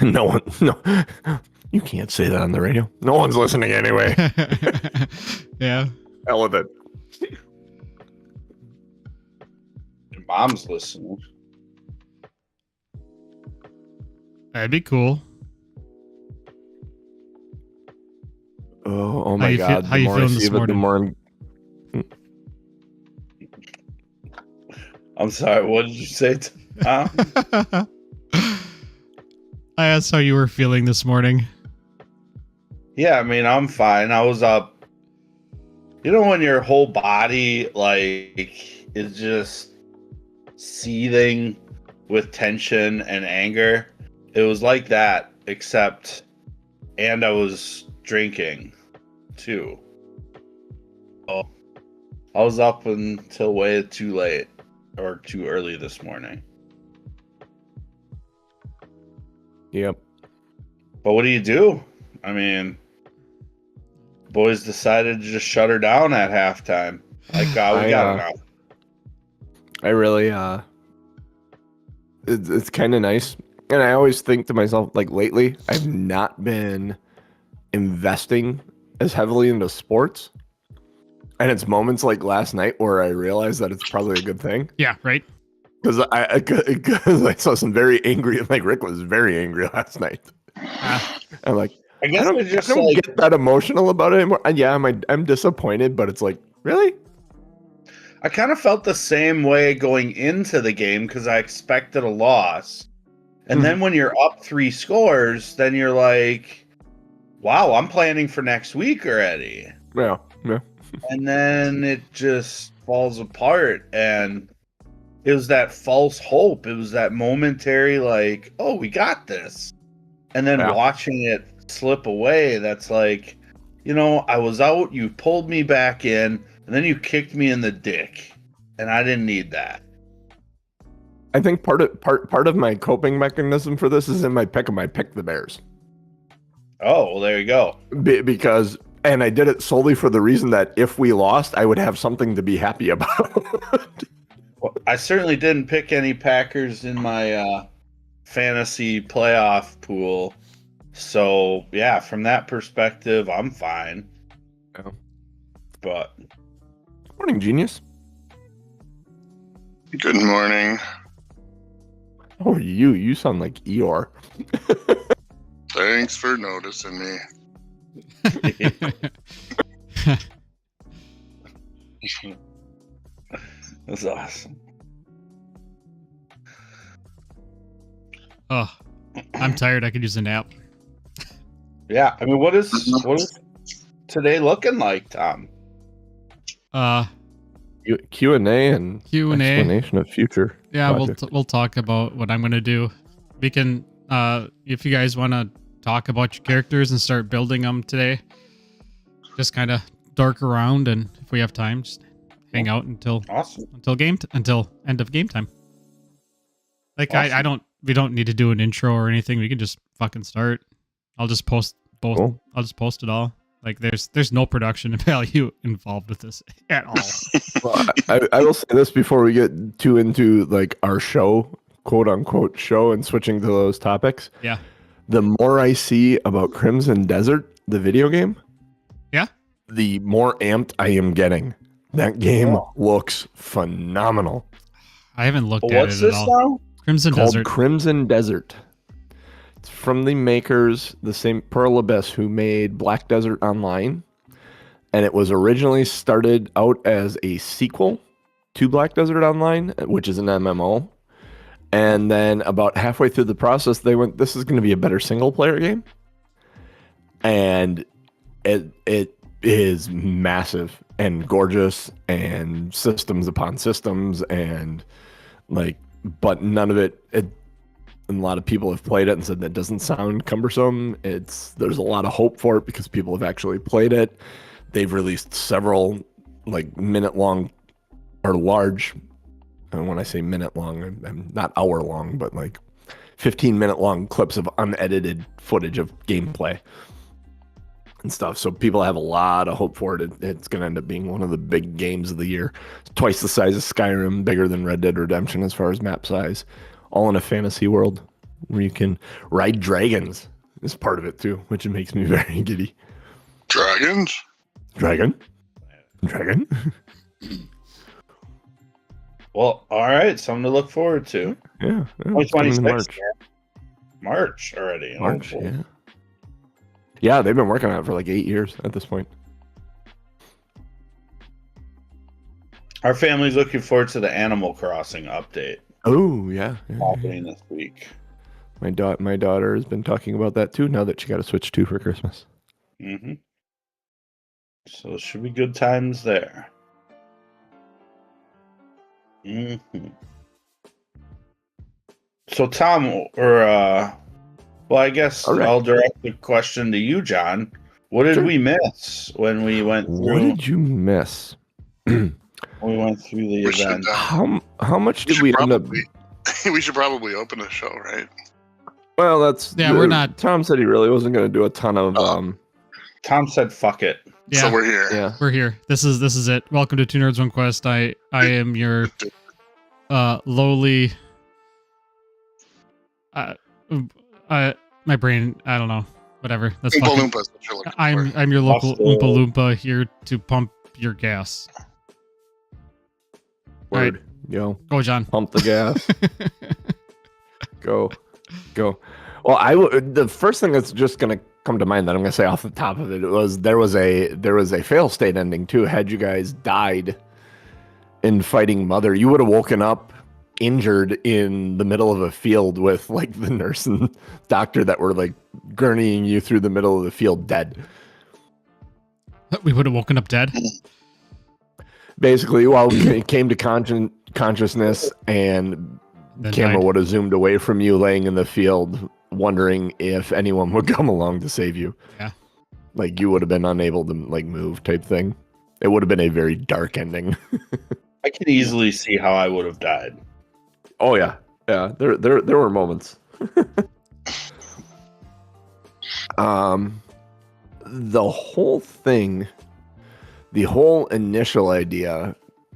No one, no, you can't say that on the radio. No one's listening anyway. Yeah. Hell with it. Your mom's listening. That'd be cool. Oh my God. How you feeling this morning? The more I'm sorry, what did you say? I asked how you were feeling this morning. Yeah, I mean, I'm fine. I was up. You know when your whole body, like, is just seething with tension and anger? It was like that, except, and I was drinking, too. So, I was up until way too late, or too early this morning. Yep. But what do you do? I mean, boys decided to just shut her down at halftime. Like, we got enough. I really, it's kind of nice. And I always think to myself, like lately, I've not been investing as heavily into sports. And it's moments like last night where I realize that it's probably a good thing. Yeah, right. Because I saw some very angry, like Rick was very angry last night. I'm like, I don't get that emotional about it anymore. And yeah, I'm disappointed, but it's like, really? I kind of felt the same way going into the game because I expected a loss. And then when you're up 3 scores, then you're like, wow, I'm planning for next week already. Yeah. And then it just falls apart. And it was that false hope. It was that momentary, like, oh, we got this. And then watching it slip away, that's like, you know, I was out, you pulled me back in, and then you kicked me in the dick. And I didn't need that. I think part of my coping mechanism for this is in my pick 'em. I picked the Bears. Oh, well, there you go. Because, and I did it solely for the reason that if we lost, I would have something to be happy about. Well, I certainly didn't pick any Packers in my fantasy playoff pool. So, yeah, from that perspective, I'm fine. Yeah. But. Morning, genius. Good morning. Oh, you sound like Eeyore. Thanks for noticing me. That's awesome. Oh, I'm tired. I could use a nap. Yeah, I mean, what is today looking like, Tom? Q&A and explanation of future. Yeah, we'll talk about what I'm gonna do. We can, if you guys want to talk about your characters and start building them today, just kind of dark around, and if we have time, just hang out until end of game time. Like awesome. We don't need to do an intro or anything. We can just fucking start. I'll just post both. Cool. I'll just post it all. Like there's no production value involved with this at all. Well, I will say this before we get too into like our show, quote unquote show, and switching to those topics. Yeah. The more I see about Crimson Desert, the video game, yeah, the more amped I am getting. That game looks phenomenal. I haven't looked at it at all. Now? Crimson Desert. Crimson Desert. It's from the makers, the same Pearl Abyss, who made Black Desert Online. And it was originally started out as a sequel to Black Desert Online, which is an MMO. And then about halfway through the process, they went, this is going to be a better single player game. And it is massive and gorgeous and systems upon systems and like, but none of it, and a lot of people have played it and said that doesn't sound cumbersome. There's a lot of hope for it because people have actually played it. They've released several like minute long or large, and when I say minute long, I'm not hour long, but like 15-minute long clips of unedited footage of gameplay and stuff. So people have a lot of hope for it. It's going to end up being one of the big games of the year. It's twice the size of Skyrim, bigger than Red Dead Redemption as far as map size, all in a fantasy world. where you can ride dragons. Is part of it too, which makes me very giddy. Dragons? Dragon. Well, all right, something to look forward to. Yeah. Only It's coming in 26. March already. March, Oh, boy. yeah. Yeah, they've been working on it for like 8 years at this point. Our family's looking forward to the Animal Crossing update Oh, yeah. happening this week. My daughter has been talking about that too. Now that she got a Switch 2 for Christmas. Mm-hmm. So it should be good times there. Mm-hmm. So Tom, I guess All right. I'll direct the question to you, John. What did Sure. we miss when we went through? What did you miss? When we went through the We should, event? How much We did we should end up? probably- we should probably open the show, right? Well, that's we're not. Tom said he really wasn't going to do a ton of. Tom said, "Fuck it." Yeah, So we're here. Yeah. we're here. This is it. Welcome to Two Nerds One Quest. I am your lowly. My brain. I don't know. Whatever. That's Oompa fucking. Loompas, what you're looking for. I'm your local Also- Oompa Loompa here to pump your gas. Word. Right. Yo, Go, John. pump the gas. Go. Well, the first thing that's just going to come to mind that I'm going to say off the top of it was there was a fail state ending too. Had you guys died in fighting Mother, you would have woken up injured in the middle of a field with like the nurse and doctor that were like gurneying you through the middle of the field dead. We would have woken up dead. Basically, while it came to consciousness and Then camera died. would have zoomed away from you laying in the field, wondering if anyone would come along to save you. Yeah. Like you would have been unable to like move type thing. It would have been a very dark ending. I can easily see how I would have died. Oh yeah. Yeah. There were moments. The whole thing, the whole initial idea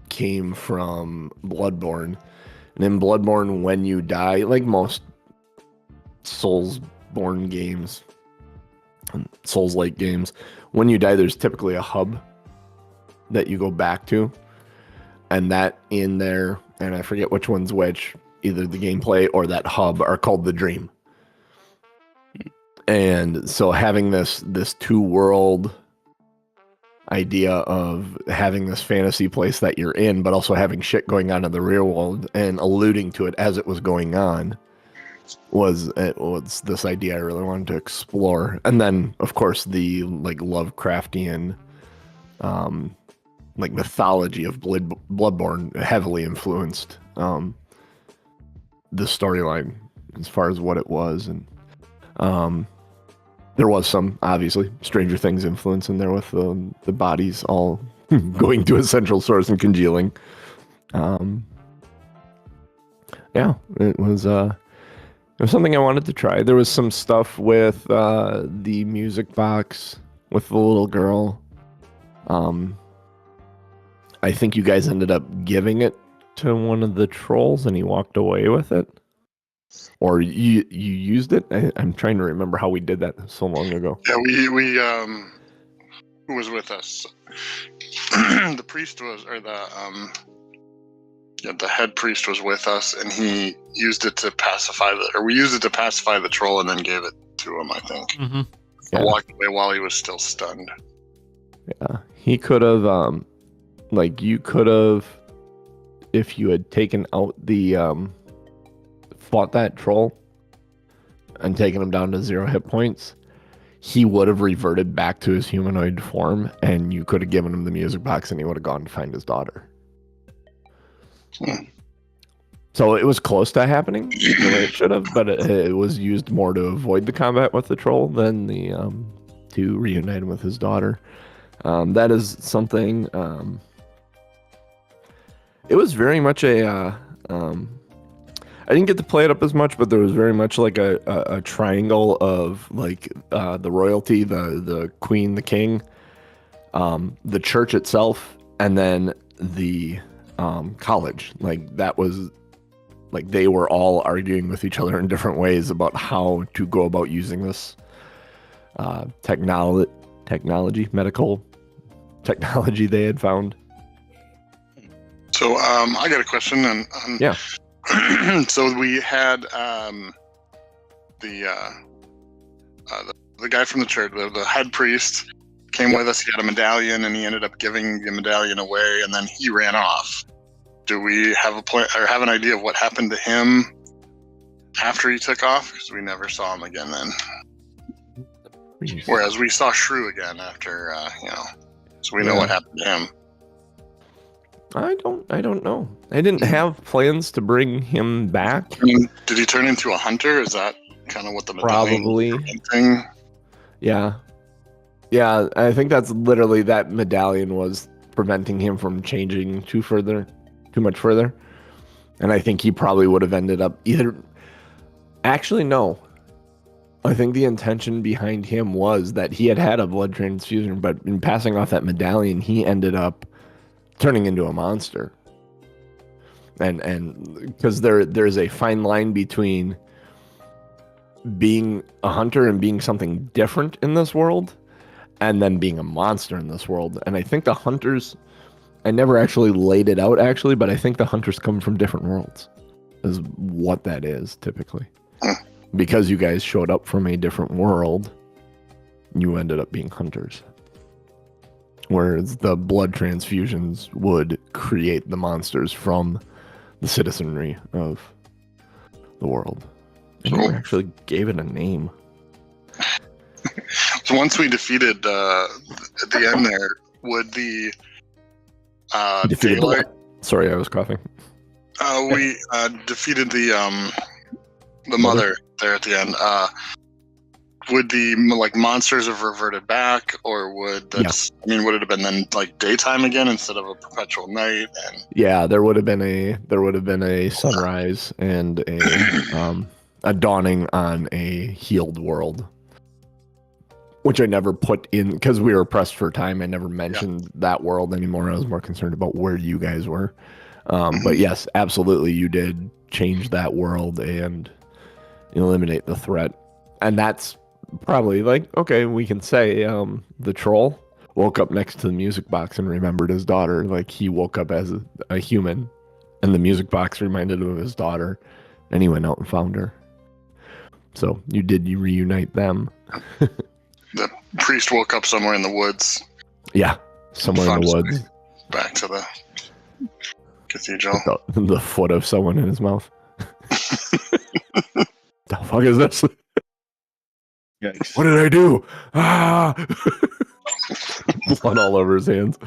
came from Bloodborne. And in Bloodborne, when you die, like most Soulsborne games, Souls-like games, when you die, there's typically a hub that you go back to. And that in there, and I forget which one's which, either the gameplay or that hub are called the Dream. And so having this two-world idea of having this fantasy place that you're in, but also having shit going on in the real world and alluding to it as it was going on was this idea I really wanted to explore. And then, of course, the like Lovecraftian like mythology of Bloodborne heavily influenced the storyline as far as what it was. And there was some, obviously, Stranger Things influence in there with the bodies all going to a central source and congealing. Yeah, it was something I wanted to try. There was some stuff with the music box with the little girl. I think you guys ended up giving it to one of the trolls and he walked away with it. Or you used it? I'm trying to remember how we did that so long ago. Yeah, we who was with us? The priest was, or the head priest was with us, and he used it to pacify we used it to pacify the troll, and then gave it to him. I think. Mm-hmm. Yeah. Walked away while he was still stunned. Yeah, he could have, you could have, if you had taken out the fought that troll and taken him down to 0 hit points, he would have reverted back to his humanoid form, and you could have given him the music box and he would have gone to find his daughter. So it was close to happening the way it should have, but it was used more to avoid the combat with the troll than the to reunite him with his daughter. That is something. It was very much a I didn't get to play it up as much, but there was very much like a triangle of like the royalty, the queen, the king, the church itself, and then the college. Like that was like they were all arguing with each other in different ways about how to go about using this medical technology they had found. So I got a question. Yeah. So we had the guy from the church, the head priest, came with us. He had a medallion, and he ended up giving the medallion away, and then he ran off. Do we have a plan or have an idea of what happened to him after he took off? Because we never saw him again then. Whereas we saw Shrew again after, so we know what happened to him. I don't know. I didn't have plans to bring him back. Did he turn into a hunter? Is that kind of what the Probably thing? Yeah, I think that's literally that medallion was preventing him from changing too much further, and I think he probably would have ended up either. Actually, no. I think the intention behind him was that he had a blood transfusion, but in passing off that medallion, he ended up turning into a monster. And because there's a fine line between being a hunter and being something different in this world, and then being a monster in this world. And I think the hunters, I never actually laid it out but I think the hunters come from different worlds, is what that is typically. Because you guys showed up from a different world, you ended up being hunters. Whereas the blood transfusions would create the monsters from the citizenry of the world. I never actually gave it a name. So once we defeated, at the end there, would the daylight... Sorry, I was coughing. We defeated the mother there at the end. Would the monsters have reverted back, or would would it have been then daytime again instead of a perpetual night? And yeah, there would have been a sunrise and a dawning on a healed world, which I never put in because we were pressed for time. I never mentioned that world anymore. I was more concerned about where you guys were. But yes, absolutely, you did change that world and eliminate the threat, and that's probably okay, we can say the troll woke up next to the music box and remembered his daughter. He woke up as a human, and the music box reminded him of his daughter, and he went out and found her. So you reunite them. The priest woke up somewhere in the woods. Yeah, somewhere in the woods. Back to the cathedral. The foot of someone in his mouth. The fuck is this? Yikes. What did I do? Blood all over his hands.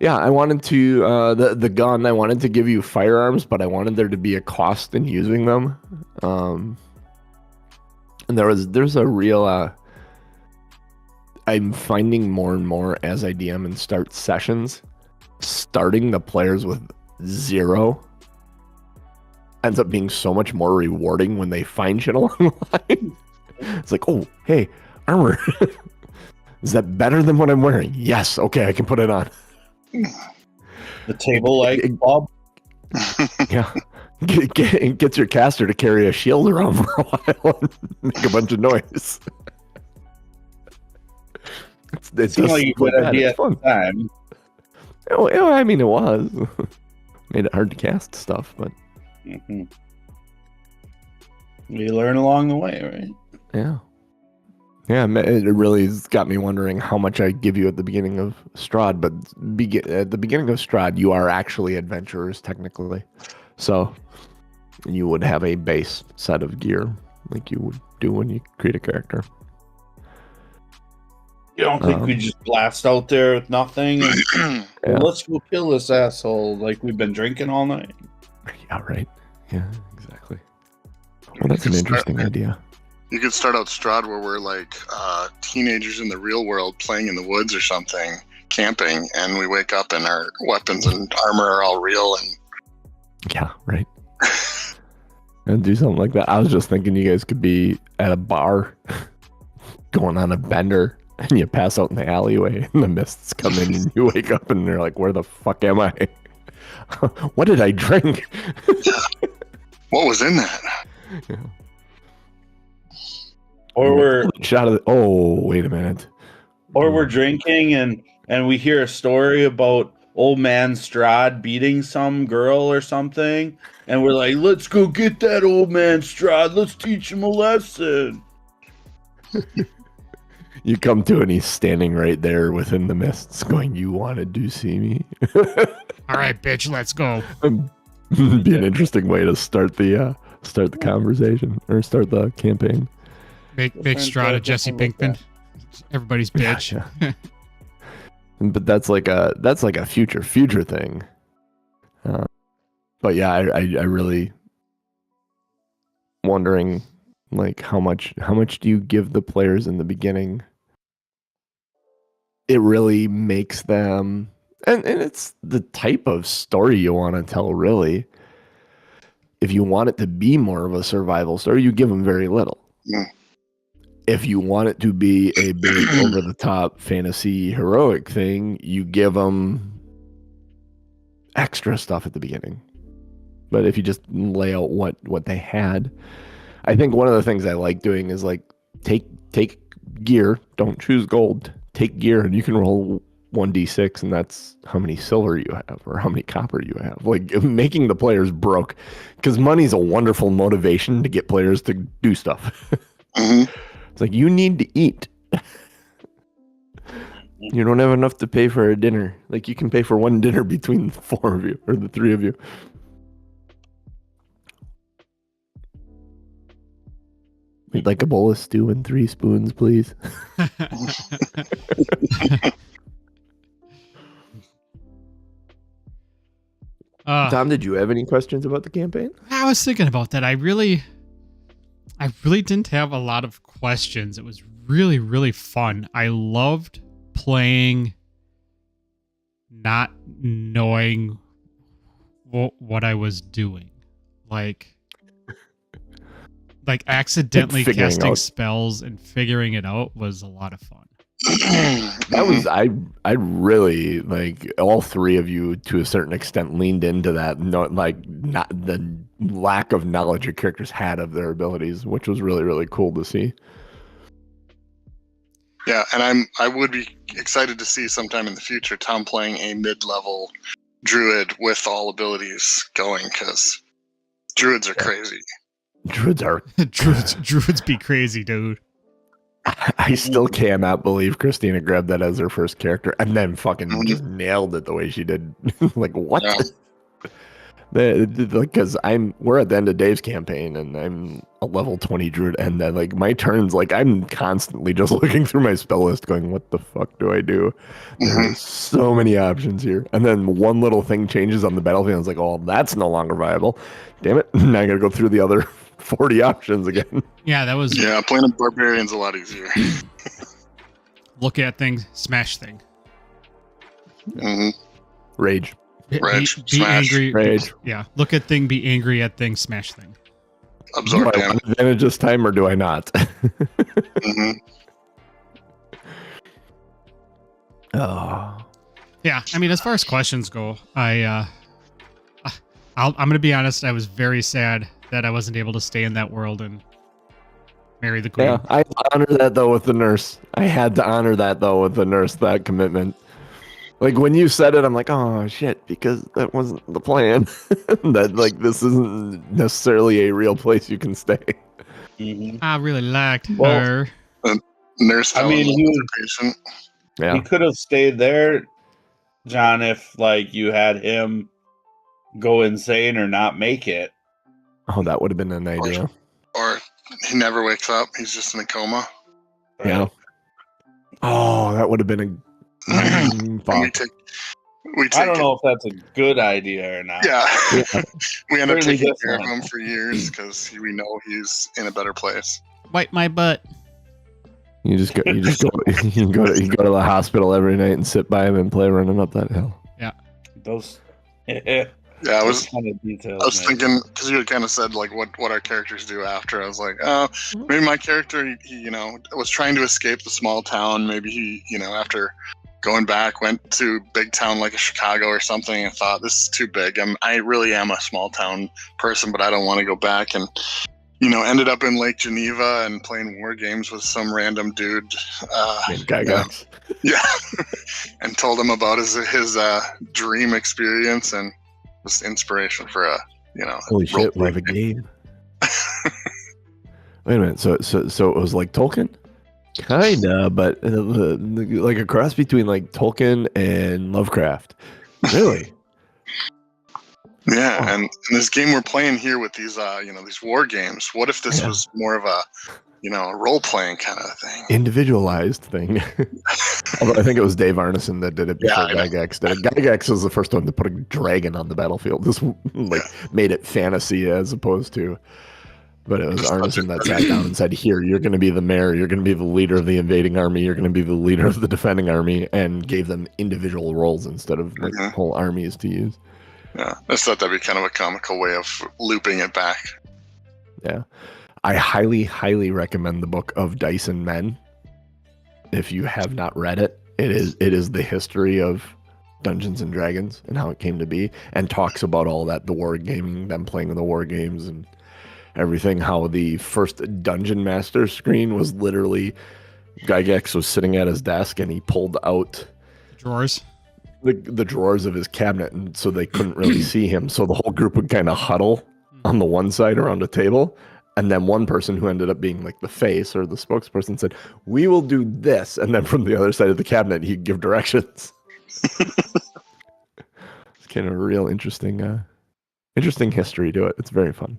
Yeah, I wanted to the gun. I wanted to give you firearms, but I wanted there to be a cost in using them. And there's a real. I'm finding more and more as I DM and start sessions, starting the players with 0 ends up being so much more rewarding when they find shit along the line. It's oh, hey, armor. Is that better than what I'm wearing? Yes. Okay, I can put it on. The table Bob. Yeah. Gets your caster to carry a shield around for a while and make a bunch of noise. It seemed like a good idea at the time. I mean, it was. Made it hard to cast stuff, but... Mm-hmm. You learn along the way, right? Yeah. Yeah, it really has got me wondering how much I give you at the beginning of Strahd, but at the beginning of Strahd, you are actually adventurers, technically. So, you would have a base set of gear, like you would do when you create a character. You don't think we just blast out there with nothing? And, let's go kill this asshole like we've been drinking all night? Yeah, right. Yeah, exactly. Well, that's an interesting idea. You could start out Strahd where we're teenagers in the real world playing in the woods or something, camping, and we wake up and our weapons and armor are all real. And yeah, right. And do something like that. I was just thinking you guys could be at a bar going on a bender and you pass out in the alleyway, and the mists come in, and you wake up, and you're like, "Where the fuck am I? What did I drink?" What was in that? Yeah. Or we're shot of. Oh, wait a minute. or we're drinking and we hear a story about old man Strahd beating some girl or something, and we're like, "Let's go get that old man Strahd. Let's teach him a lesson." You come to, and he's standing right there within the mists, going, "You wanted to see me." All right, bitch, let's go. Be an interesting way to start the conversation or start the campaign. Make Strahd a Jesse Pinkman. Everybody's bitch. Yeah. But that's like a future thing. But yeah, I really wondering, like, how much do you give the players in the beginning? It really makes them, and it's the type of story you want to tell, really. If you want it to be more of a survival story, you give them very little. Yeah. If you want it to be a big over-the-top fantasy heroic thing, you give them extra stuff at the beginning. But if you just lay out what they had, I think one of the things I like doing is like take gear, don't choose gold, take gear, and you can roll 1d6, and that's how many silver you have or how many copper you have. Like making the players broke, because money's a wonderful motivation to get players to do stuff. Mm-hmm. It's like, you need to eat. You don't have enough to pay for a dinner. Like, you can pay for one dinner between the four of you or the three of you. We'd like a bowl of stew and 3 spoons, please. Tom, did you have any questions about the campaign? I was thinking about that. I really didn't have a lot of questions. It was really, really fun. I loved playing not knowing what I was doing. Like accidentally casting spells and figuring it out was a lot of fun. That was I really, like, all three of you to a certain extent leaned into that, not the lack of knowledge your characters had of their abilities, which was really, really cool to see. Yeah, and I would be excited to see sometime in the future Tom playing a mid-level druid with all abilities going, because druids are crazy. Druids be crazy, dude. I still cannot believe Christina grabbed that as her first character and then fucking just nailed it the way she did. Like, what? Yeah. Because we're at the end of Dave's campaign, and I'm a level 20 druid, and then, like, my turns, like, I'm constantly just looking through my spell list going, what the fuck do I do? There's so many options here. And then one little thing changes on the battlefield, and it's like, oh, that's no longer viable. Damn it. Now I gotta go through the other 40 options again. Yeah, that was... Yeah, playing a barbarian's a lot easier. Look at things, smash thing. Rage. Be angry. Rage. Yeah, look at thing, be angry at thing, smash thing. Absorb Do I want advantage this time, or do I not? Oh. Yeah, I mean, as far as questions go, I'm going to be honest, I was very sad that I wasn't able to stay in that world and marry the queen. Yeah, I honor that, though, with the nurse. I had to honor that, though, with the nurse, that commitment. Like, when you said it, I'm like, oh, shit, because that wasn't the plan. That, like, this isn't necessarily a real place you can stay. I really liked her. Nurse, I mean, patient. Yeah. he could have stayed there, John, if, like, you had him go insane or not make it. Oh, that would have been an idea. Or he never wakes up. He's just in a coma. Yeah. Oh, that would have been a... And we take I don't know if that's a good idea or not. Yeah. We end up Certainly taking care of different. him for years because we know he's in a better place. Wipe my butt. You go to the hospital every night and sit by him and play running up that hill. Those Yeah, I Those was kind of details. I was man. thinking because you had kind of said like what our characters do after. I was like, oh, maybe my character, he was trying to escape the small town. Maybe he, after going back, went to big town like a Chicago or something, and thought this is too big. I really am a small town person, but I don't want to go back. And ended up in Lake Geneva and playing war games with some random dude. Named Gygax. Yeah, and told him about his dream experience and was inspiration for a Holy shit, we have a game. Wait a minute. So it was like Tolkien? Kinda, but like a cross between like Tolkien and Lovecraft. Really? Yeah, Oh. and in this game we're playing here with these these war games. What if this Yeah. was more of a a role playing kind of thing? Individualized thing. Although I think it was Dave Arneson that did it before Yeah, I know. Gygax did it. Gygax was the first one to put a dragon on the battlefield. This made it fantasy as opposed to. But it was Arneson that sat down and said, "Here, you're going to be the mayor. You're going to be the leader of the invading army. You're going to be the leader of the defending army," and gave them individual roles instead of like Mhm. whole armies to use. Yeah, I just thought that'd be kind of a comical way of looping it back. Yeah, I highly, highly recommend the book of Dice and Men. If you have not read it, it is the history of Dungeons and Dragons and how it came to be, and talks about all that, the war gaming, them playing the war games and everything. How the first Dungeon Master screen was literally Gygax was sitting at his desk and he pulled out Drawers. the drawers of his cabinet, and so they couldn't really see him. So the whole group would kind of huddle on the one side around a table, and then one person who ended up being like the face or the spokesperson said, "We will do this," and then from the other side of the cabinet he'd give directions. It's kind of a real interesting history to it. It's very fun.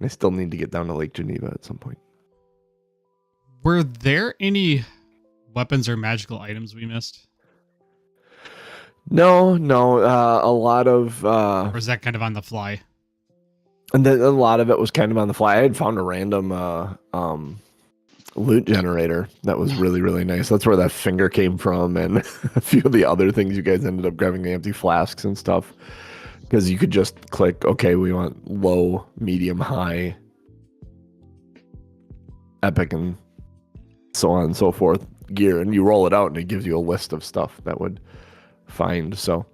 I still need to get down to Lake Geneva at some point. Were there any weapons or magical items we missed? No, a lot of Or is that kind of on the fly? and then a lot of it was kind of on the fly. I had found a random loot generator that was really, really nice. That's where that finger came from, and a few of the other things you guys ended up grabbing, the empty flasks and stuff, because you could just click, okay, we want low, medium, high, epic, and so on and so forth gear, and you roll it out and it gives you a list of stuff that would find. So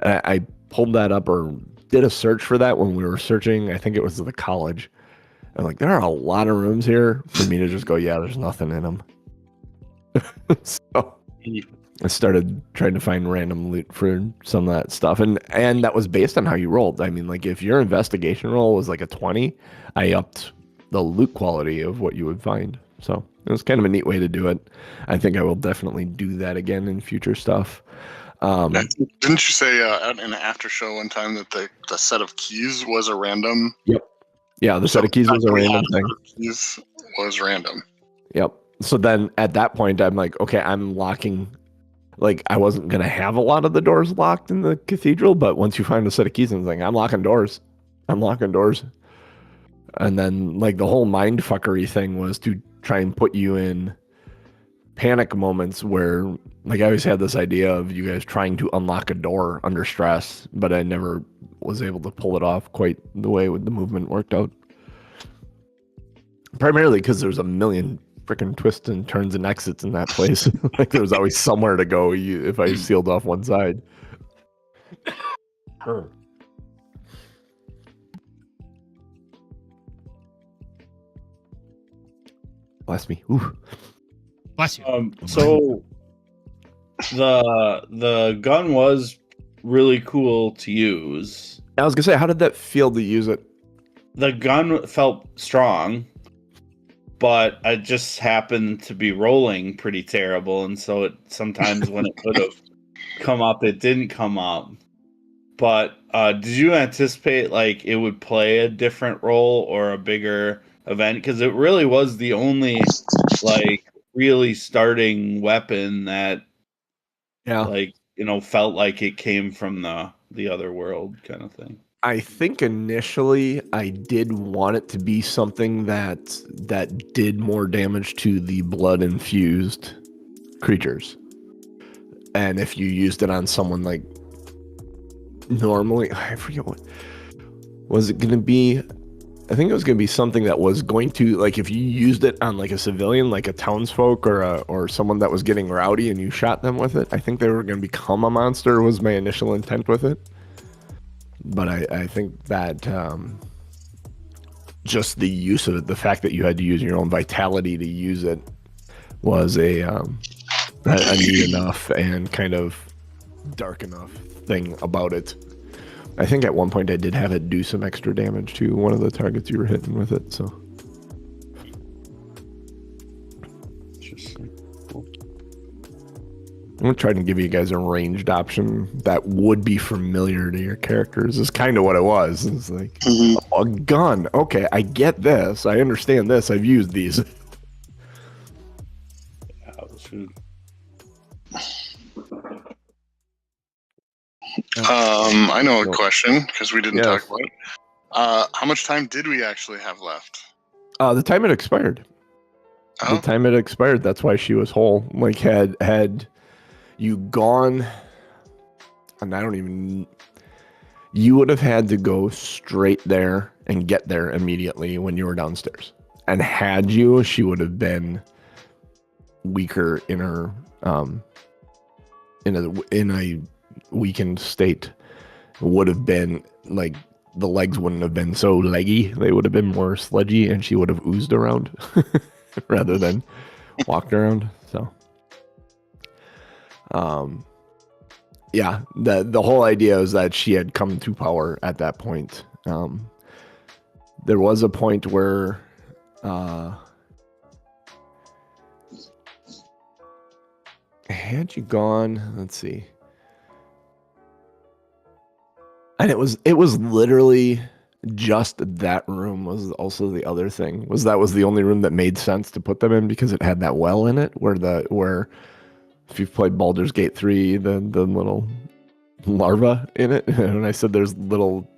I pulled that up or did a search for that when we were searching. I think it was the college. And like, there are a lot of rooms here for me to just go, yeah, there's nothing in them. So I started trying to find random loot for some of that stuff. And that was based on how you rolled. I mean, like if your investigation roll was like a 20, I upped the loot quality of what you would find. So it was kind of a neat way to do it. I think I will definitely do that again in future stuff. Didn't you say in an after show one time that the set of keys was a random? Yep. Yeah, the set of keys was a random thing. Keys was random. Yep. So then at that point, I'm like, okay, I'm locking. Like, I wasn't going to have a lot of the doors locked in the cathedral, but once you find a set of keys, I'm like, I'm locking doors. And then, like, the whole mind fuckery thing was to try and put you in panic moments where, like, I always had this idea of you guys trying to unlock a door under stress, but I never was able to pull it off quite the way the movement worked out. Primarily because there's a million freaking twists and turns and exits in that place. Like, there's always somewhere to go if I sealed off one side. Bless me. Ooh. Bless you. So the gun was really cool to use. I was gonna say, how did that feel to use it? The gun felt strong, but I just happened to be rolling pretty terrible, and so it sometimes when it could have come up, it didn't come up. But did you anticipate like it would play a different role or a bigger event? Because it really was the only like really starting weapon that like felt like it came from the other world kind of thing. I think initially I did want it to be something that did more damage to the blood infused creatures. And if you used it on someone like normally, I forget what was it going to be. I think it was going to be something that was going to, like, if you used it on like a civilian, like a townsfolk or someone that was getting rowdy and you shot them with it, I think they were going to become a monster was my initial intent with it. But I think that just the use of it, the fact that you had to use your own vitality to use it was a neat enough and kind of dark enough thing about it. I think at one point I did have it do some extra damage to one of the targets you were hitting with it, so. Interesting. Cool. I'm gonna try to give you guys a ranged option that would be familiar to your characters. Is kind of what it was. It's like, oh, a gun. Okay, I get this. I understand this. I've used these. Yeah, shoot. I know a question because we didn't Yes. talk about it. How much time did we actually have left? The time it expired. Oh, The time it expired. That's why she was whole. Like had you gone, and I don't even. You would have had to go straight there and get there immediately when you were downstairs. And had you, she would have been weaker in her in a weakened state. Would have been like the legs wouldn't have been so leggy. They would have been more sledgy, and she would have oozed around rather than walked around. So, yeah, the whole idea is that she had come to power at that point. There was a point where had you gone, let's see. And it was literally just that room was also the other thing. That was the only room that made sense to put them in because it had that well in it where if you've played Baldur's Gate 3, the little larva in it, and I said there's little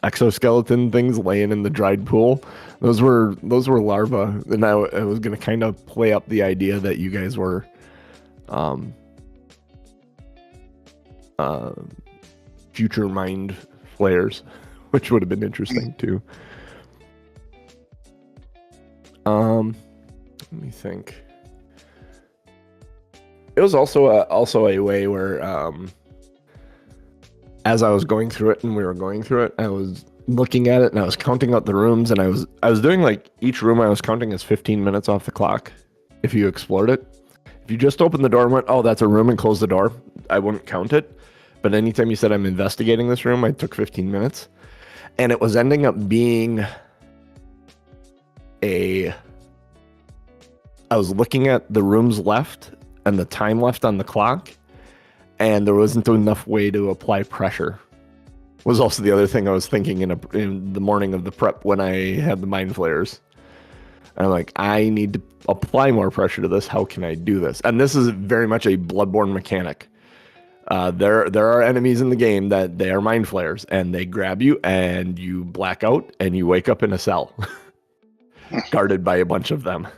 exoskeleton things laying in the dried pool. Those were larvae, and I was gonna kind of play up the idea that you guys were future mind flayers, which would have been interesting too. Let me think. It was also a way where as I was going through it and we were going through it, I was looking at it and I was counting out the rooms, and I was doing like each room I was counting as 15 minutes off the clock if you explored it. If you just opened the door and went, oh, that's a room, and closed the door, I wouldn't count it. But anytime you said I'm investigating this room, I took 15 minutes. And it was ending up being I was looking at the rooms left and the time left on the clock, and there wasn't enough way to apply pressure. Was also the other thing I was thinking in the morning of the prep when I had the mind flares. And I'm like, I need to apply more pressure to this. How can I do this? And this is very much a Bloodborne mechanic. There are enemies in the game that they are mind flayers, and they grab you and you black out and you wake up in a cell guarded by a bunch of them.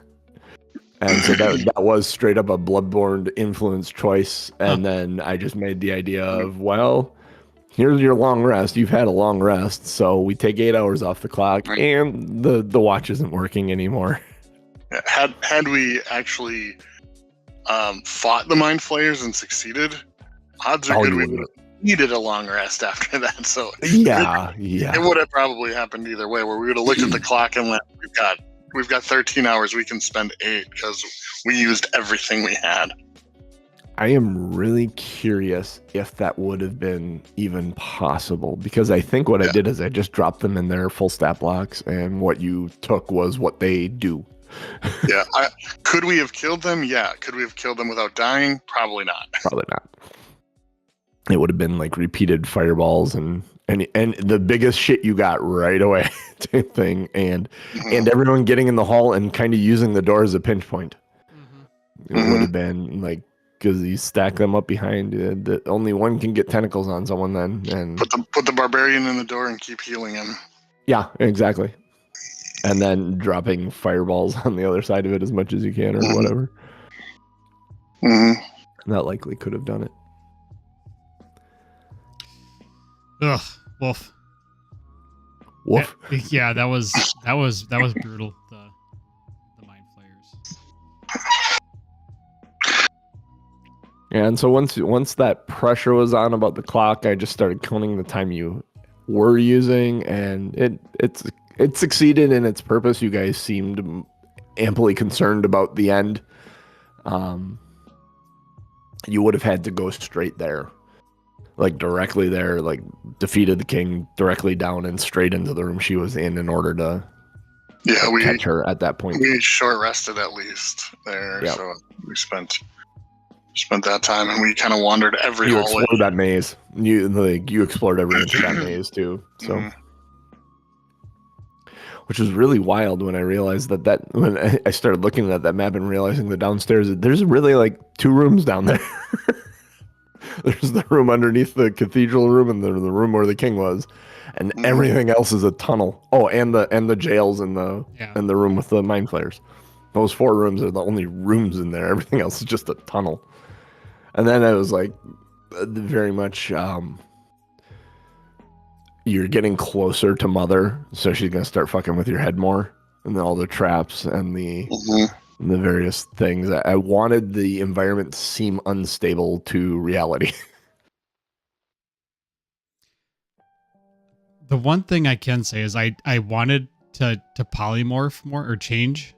And so that was straight up a Bloodborne influence choice. And then I just made the idea of, well, here's your long rest. You've had a long rest, so we take 8 hours off the clock, and the watch isn't working anymore. Had we actually fought the mind flayers and succeeded, odds are good we would have needed a long rest after that. So yeah, it would have probably happened either way, where we would have looked at the clock and went, we've got 13 hours. We can spend 8 because we used everything we had. I am really curious if that would have been even possible, because I think what I did is I just dropped them in their full stat blocks, and what you took was what they do. Yeah. Could we have killed them? Yeah. Could we have killed them without dying? Probably not. Probably not. It would have been like repeated fireballs and the biggest shit you got right away type thing, and everyone getting in the hall and kind of using the door as a pinch point. It would have been like, because you stack them up behind, only one can get tentacles on someone then, and put the barbarian in the door and keep healing him. Yeah, exactly. And then dropping fireballs on the other side of it as much as you can, or whatever. That likely could have done it. Ugh, wolf. Woof. Yeah, that was brutal. The mind flayers. Yeah, and so once that pressure was on about the clock, I just started counting the time you were using, and it succeeded in its purpose. You guys seemed amply concerned about the end. You would have had to go straight there, like directly there, like defeated the king directly down and straight into the room she was in order to catch her at that point. We short rested at least there, Yep. so we spent that time, and we kind of wandered every You hallway. explored that maze. You explored every inch of that maze too. So, Mhm. which was really wild when I realized that when I started looking at that map and realizing the downstairs, there's really like 2 rooms down there. There's the room underneath the cathedral room and the room where the king was, and everything else is a tunnel. Oh, and the jails and the room with the mind flayers. Those 4 rooms are the only rooms in there. Everything else is just a tunnel. And then I was like, very much, you're getting closer to Mother, so she's gonna start fucking with your head more, and then all the traps and the various things. I wanted the environment to seem unstable to reality. The one thing I can say is I wanted to polymorph more or change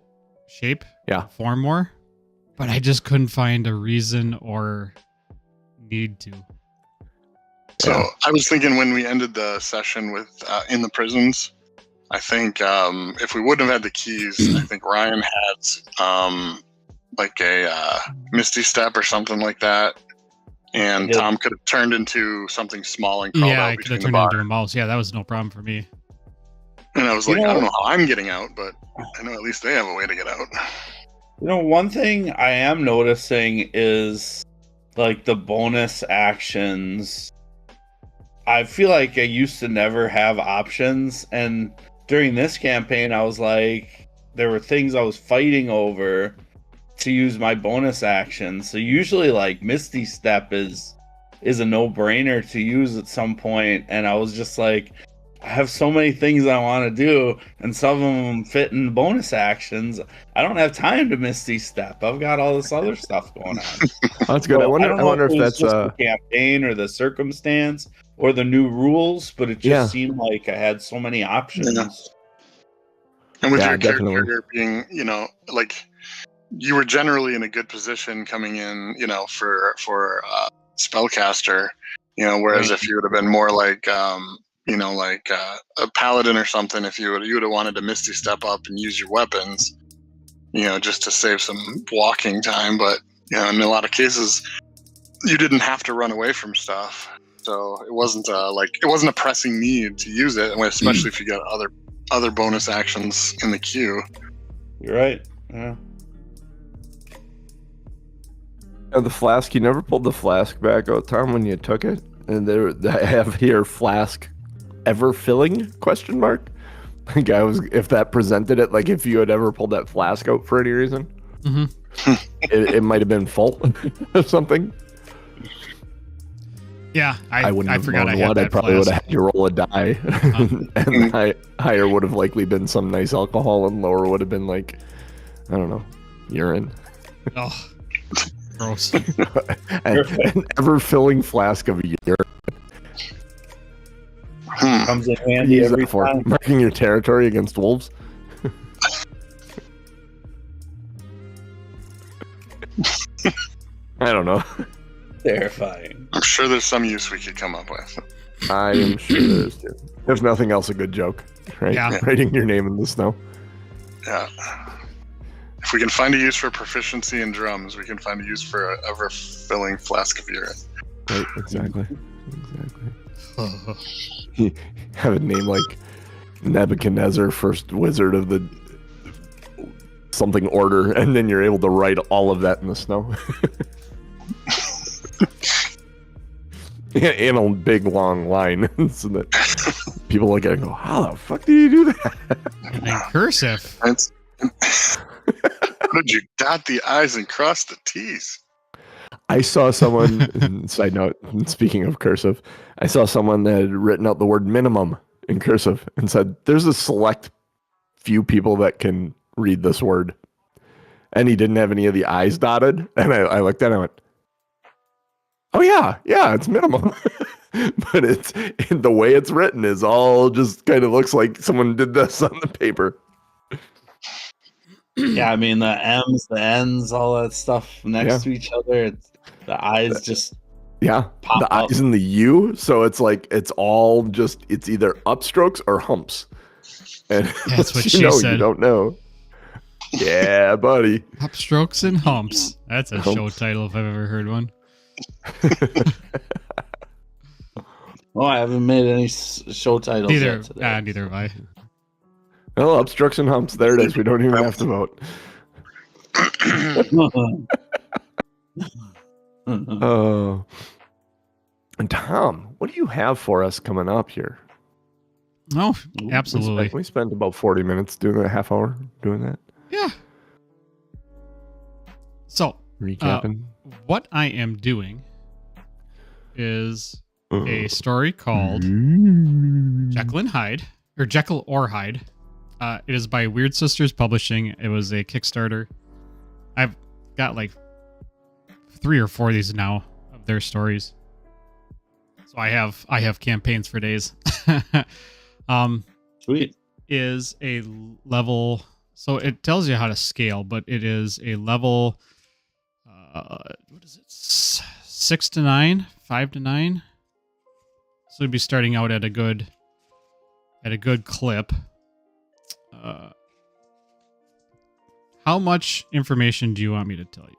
shape, form more, but I just couldn't find a reason or need to. So I was thinking when we ended the session with in the prisons, I think if we wouldn't have had the keys, I think Ryan had like a Misty Step or something like that, and Tom could have turned into something small and crawled out I could have between turned the into a mouse. Yeah, that was no problem for me. And I was like, I don't know how I'm getting out, but I know at least they have a way to get out. One thing I am noticing is like the bonus actions. I feel like I used to never have options, and during this campaign I was like, there were things I was fighting over to use my bonus actions. So usually like Misty Step is a no-brainer to use at some point, and I was just like, I have so many things I want to do, and some of them fit in bonus actions. I don't have time to Misty Step. I've got all this other stuff going on. That's good. So I wonder if that's just the campaign or the circumstance or the new rules, but it just seemed like I had so many options. Yeah. And with your definitely. character being, like you were generally in a good position coming in, for spellcaster, whereas if you would have been more like, like a paladin or something, if you would have wanted to Misty Step up and use your weapons, just to save some walking time. But in a lot of cases, you didn't have to run away from stuff, so it wasn't a pressing need to use it, especially if you got other bonus actions in the queue. You're right. Yeah. The flask. You never pulled the flask back out, Tom, when you took it. And I have here flask ever filling ? Like if that presented it, like if you had ever pulled that flask out for any reason, it might have been full or something. Yeah, I wouldn't have forgot known I had what. that I probably would have flask. had you roll a die, and higher would have likely been some nice alcohol, and lower would have been like, I don't know, urine. Oh, gross. An ever-filling flask of urine. Comes in handy Use every that for time. marking your territory against wolves. I don't know. Terrifying. I'm sure there's some use we could come up with. I am sure there is too. If nothing else, a good joke, right? Yeah. Writing your name in the snow. Yeah. If we can find a use for proficiency in drums, we can find a use for an ever-filling flask of urine. Right, exactly. You have a name like Nebuchadnezzar, first wizard of the something order, and then you're able to write all of that in the snow. In a big long line, so that people look at it and go, "How the fuck did you do that?" And in cursive. How did you dot the I's and cross the T's? I saw someone, side note, speaking of cursive, I saw someone that had written out the word minimum in cursive and said, there's a select few people that can read this word. And he didn't have any of the I's dotted. And I looked at it and I went, oh, yeah, it's minimum. But it's the way it's written is all just kind of looks like someone did this on the paper. Yeah, I mean the M's, the N's, all that stuff next to each other. The I's just pop the up. I's and the U. So it's like it's all just it's either upstrokes or humps. And That's what you she know, said. You don't know. Yeah, buddy. Upstrokes and humps. That's a Humps. show title if I've ever heard one. Oh, I haven't made any show titles Neither, yet today. neither have I. Well, upstrokes and humps. There it is. We don't even have to vote. And Tom, what do you have for us coming up here? Oh, absolutely. We spent about 40 minutes doing a half hour doing that. Yeah. So, Recapping. what I am doing is a story called Jekyll and Hyde, or Jekyll or Hyde. It is by Weird Sisters Publishing. It was a Kickstarter. I've got like 3 or 4 of these now of their stories. So I have campaigns for days. Sweet. Is a level, so it tells you how to scale, but it is a level what is it, 6 to 9, 5 to 9. So it'd be starting out at a good clip. How much information do you want me to tell you?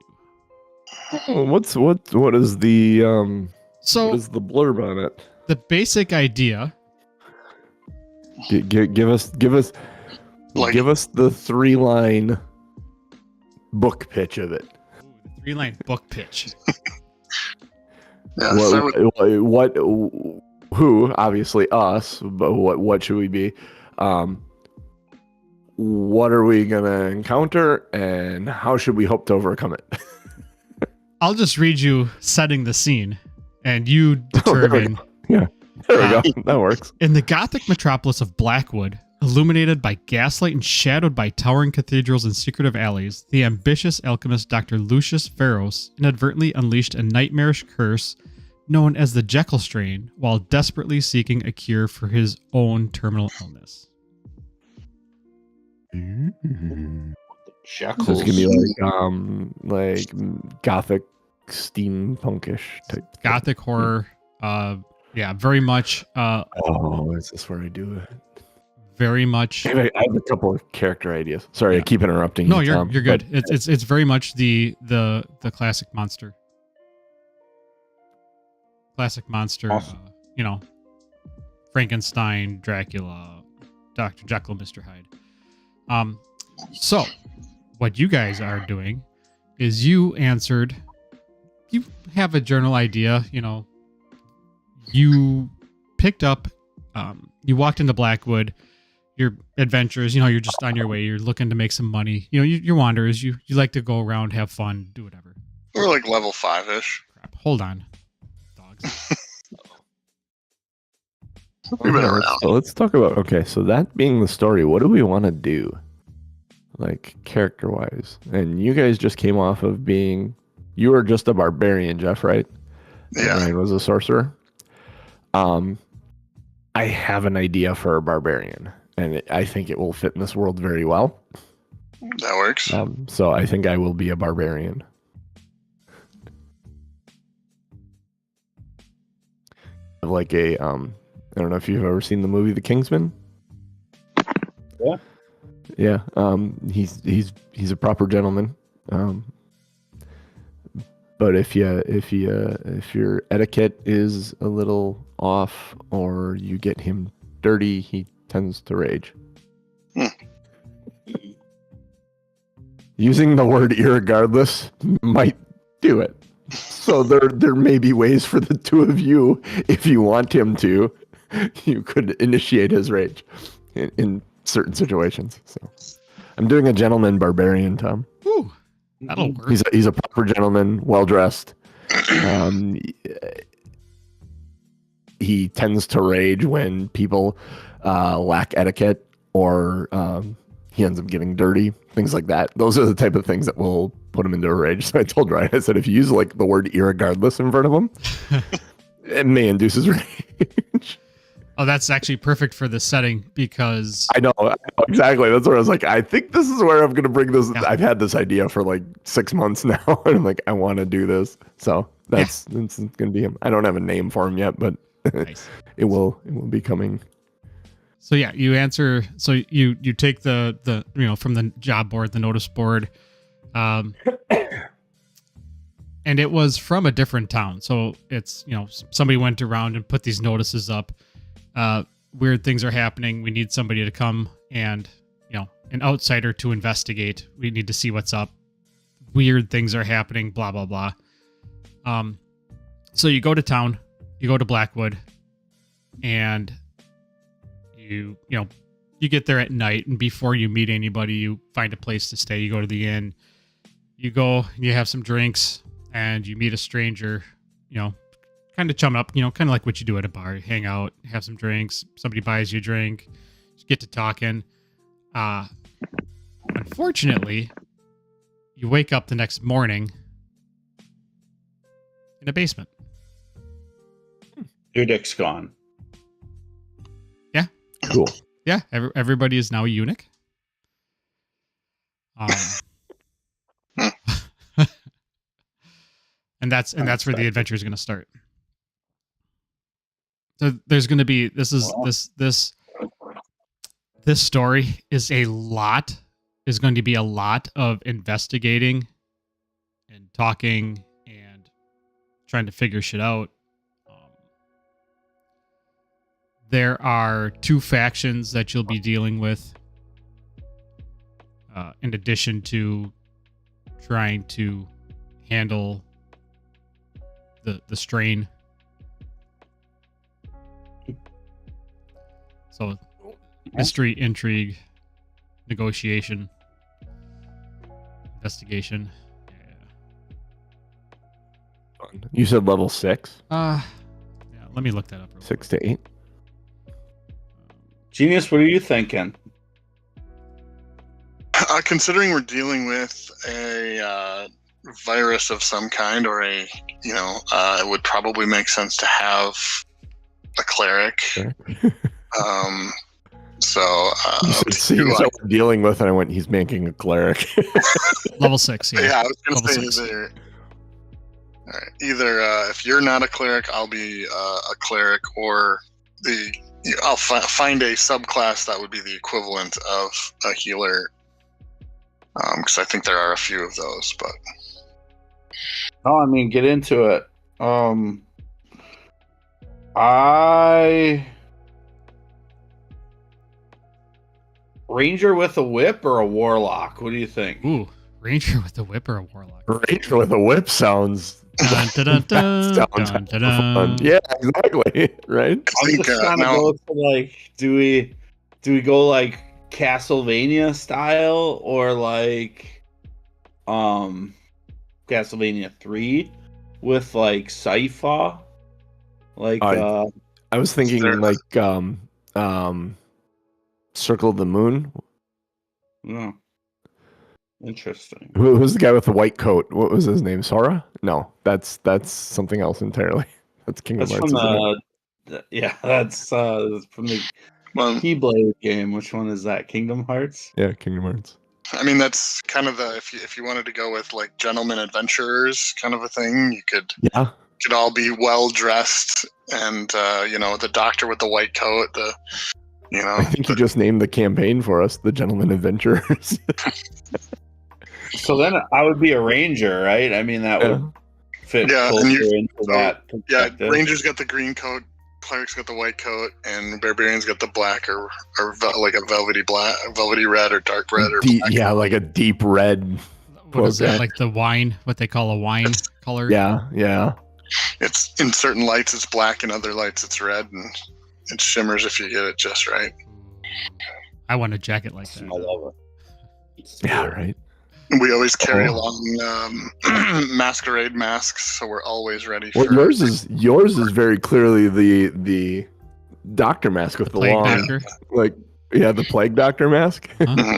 Oh, what is the So what is the blurb on it? the basic idea. Give us the 3-line book pitch of it. Ooh, the 3-line book pitch. Yeah, start with, What who obviously us, but what should we be? What are we gonna encounter, and how should we hope to overcome it? I'll just read you setting the scene, and you determine. There we go. That works. In the Gothic metropolis of Blackwood, illuminated by gaslight and shadowed by towering cathedrals and secretive alleys, the ambitious alchemist Dr. Lucius Pharos inadvertently unleashed a nightmarish curse known as the Jekyll strain while desperately seeking a cure for his own terminal illness. So it's gonna be like gothic steampunkish type. Gothic horror, yeah, very much, Oh, is this where I do it? very much. I have a couple of character ideas. Sorry, I keep interrupting. No, you, you're Tom, good. but- It's very much the classic monster. Classic monster, Awesome. Frankenstein, Dracula, Dr. Jekyll, Mr. Hyde. So what you guys are doing is you have a general idea, you picked up, you walked into Blackwood, your adventures, you're just on your way, you're looking to make some money, you're wanderers, you like to go around, have fun, do whatever. we're like level 5-ish. Crap, hold on, dogs. We've been Okay, around. let's talk about. Okay, so that being the story, what do we want to do, like character wise? And you guys just came off of being, you were just a barbarian, Jeff, right? Yeah. Ryan was a sorcerer. I have an idea for a barbarian, and I think it will fit in this world very well. That works. So I think I will be a barbarian. Like a I don't know if you've ever seen the movie The Kingsman. Yeah. Yeah. He's a proper gentleman. But if your etiquette is a little off or you get him dirty, he tends to rage. Using the word irregardless might do it. So there may be ways for the two of you, if you want him to, you could initiate his rage in certain situations. So I'm doing a gentleman barbarian, Tom. Ooh, that'll work. He's a proper gentleman, well dressed. Um, he tends to rage when people lack etiquette, or he ends up getting dirty, things like that. Those are the type of things that will put him into a rage. So I told Ryan, I said, if you use like the word irregardless in front of him, it may induce his rage. Oh, that's actually perfect for this setting because I know exactly. That's where I was like, I think this is where I'm going to bring this. Yeah. I've had this idea for like 6 months now, and I'm like, I want to do this. So that's going to be him. I don't have a name for him yet, but nice. it will be coming. So yeah, you answer. So you take the from the job board, the notice board, and it was from a different town. So it's somebody went around and put these notices up. Weird things are happening. We need somebody to come and an outsider to investigate. We need to see what's up. Weird things are happening. Blah blah blah. So you go to town. You go to Blackwood, and you get there at night, and before you meet anybody, you find a place to stay. You go to the inn, you go, you have some drinks, and you meet a stranger, kind of chum up, kind of like what you do at a bar. You hang out, have some drinks, somebody buys you a drink, just get to talking. Unfortunately, you wake up the next morning in a basement. Your dick's gone. Cool. Yeah, everybody is now a eunuch. And that's where the adventure is going to start. So there's going to be this story is going to be a lot of investigating and talking and trying to figure shit out. There are 2 factions that you'll be dealing with, in addition to trying to handle the strain. So, mystery, intrigue, negotiation, investigation. Yeah. You said level 6? Yeah. Let me look that up. 6 to 8. Genius, what are you thinking? Considering we're dealing with a virus of some kind, or it would probably make sense to have a cleric. Sure. So Seeing what we're dealing with, and I went, he's making a cleric. Level 6. Yeah, yeah, I was going Level to say 6. either if you're not a cleric, I'll be a cleric, or I'll find a subclass that would be the equivalent of a healer, because I think there are a few of those. But Get into it. I ranger with a whip or a warlock? What do you think? Ooh, ranger with a whip or a warlock? Ranger with a whip sounds. Dun, dun, dun, dun, Sounds dun, dun, dun. fun. Yeah, exactly. Right. I'm just trying to go to like, do we go like Castlevania style, or like Castlevania 3 with like Sypha? Like I was thinking like Circle of the Moon. no. Interesting. Who's the guy with the white coat? What was his name? Sora? No, that's something else entirely. That's Kingdom That's Hearts. from that's from the Keyblade game. Which one is that? Kingdom Hearts? Yeah, Kingdom Hearts. I mean, that's kind of the if you wanted to go with like gentlemen adventurers kind of a thing, you could all be well dressed, and the doctor with the white coat, I think you just named the campaign for us, the Gentlemen Adventurers. So then I would be a ranger, right? I mean, that would fit closer into that. Yeah, ranger's got the green coat, cleric's got the white coat, and barbarian's got the black or like a velvety red or dark red or black. Yeah, like a deep red. What is that? Like the wine, what they call a wine color? Yeah. It's in certain lights it's black, in other lights it's red, and it shimmers if you get it just right. I want a jacket like that. I love it. Yeah, right. We always carry Oh. along masquerade masks, so we're always ready Well, for. yours is very clearly the doctor mask with the Plague long, doctor. like the plague doctor mask. Huh? Mhm.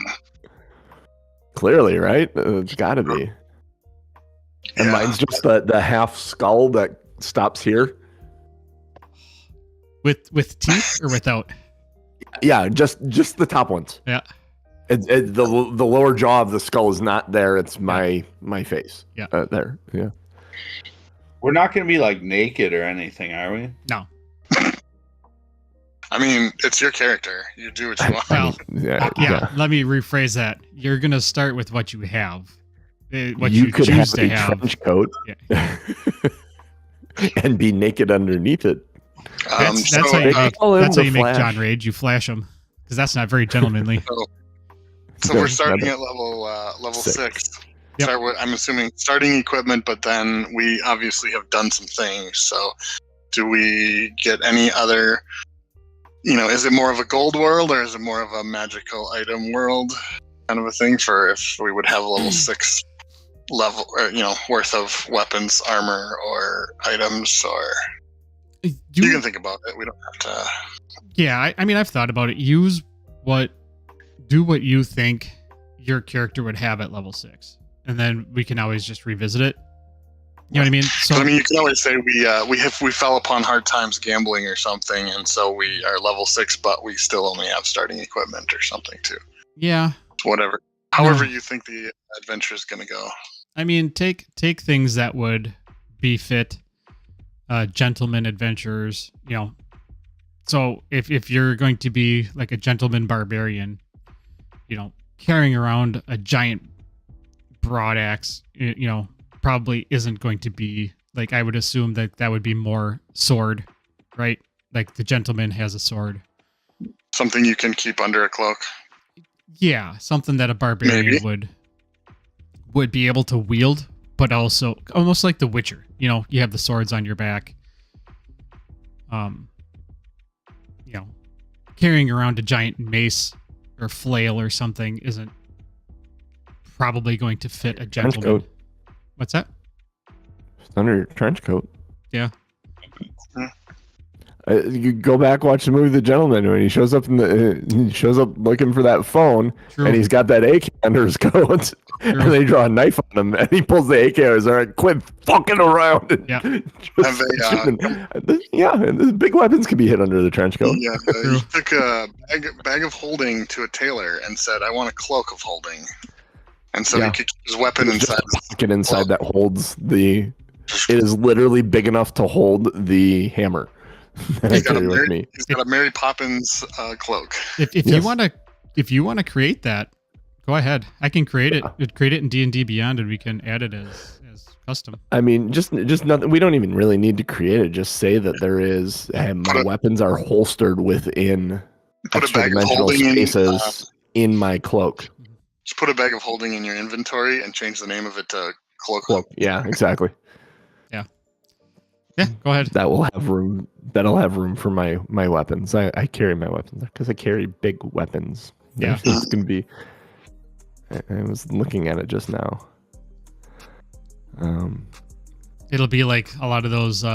Clearly, right? It's got to be. And Yeah. mine's just the half skull that stops here. With teeth or without? Yeah, just the top ones. Yeah. The lower jaw of the skull is not there. It's my face. Yeah. There. Yeah. We're not going to be like naked or anything, are we? No. I mean, it's your character. You do what you want. Well, Yeah. Let me rephrase that. You're gonna start with what you have, what you you could choose have to a have. trench coat and be naked underneath it. That's So, how you they make. call him That's how the you make Flash. John Rage. You flash him because that's not very gentlemanly. so we're Good. starting Another- at level Six. 6. Yep. Start with, I'm assuming starting equipment, but then we obviously have done some things. So, do we get any other? Is it more of a gold world or is it more of a magical item world kind of a thing for if we would have a level 6 level or worth of weapons, armor, or items, or you can think about it. We don't have to. Yeah, I mean, I've thought about it. Do what you think your character would have at level 6, and then we can always just revisit it. You know what I mean? So But, I mean, you can always say we fell upon hard times gambling or something, and so we are level 6, but we still only have starting equipment or something too. yeah, Whatever, however you think the adventure is going to go. I mean, take things that would befit gentleman adventurers. So if you're going to be like a gentleman barbarian, carrying around a giant broadaxe, probably isn't going to be like, I would assume that would be more sword, right? Like the gentleman has a sword. Something you can keep under a cloak. Yeah, something that a barbarian would be able to wield, but also almost like the Witcher. You have the swords on your back. Carrying around a giant mace or flail or something isn't probably going to fit a Trench gentleman. coat. What's that? It's under your trench coat. Yeah. You go back, watch the movie The Gentleman when he shows up he shows up looking for that phone, True. and he's got that AK under his coat, True. and they draw a knife on him, and he pulls the AK out. He's all right, quit fucking around. And Yeah. just shooting. And the big weapons can be hit under the trench coat. Yeah, True. you took a bag of holding to a tailor and said, "I want a cloak of holding," and so he could keep his weapon There's just inside. a pocket inside that holds the. It is literally big enough to hold the hammer. that I He's got, carry with me. he's got a Mary Poppins cloak. If you want to create that, go ahead. I can create it. Create it in D&D Beyond, and we can add it as custom. I mean, just nothing. We don't even really need to create it. Just say that there is. My weapons are holstered within Put a extra bag of dimensional holding spaces in my cloak. Just put a bag of holding in your inventory and change the name of it to cloak. Yeah, exactly. Yeah, go ahead. That will have room. That'll have room for my weapons. I carry my weapons because I carry big weapons. Yeah. It's gonna be. I was looking at it just now. It'll be like a lot of those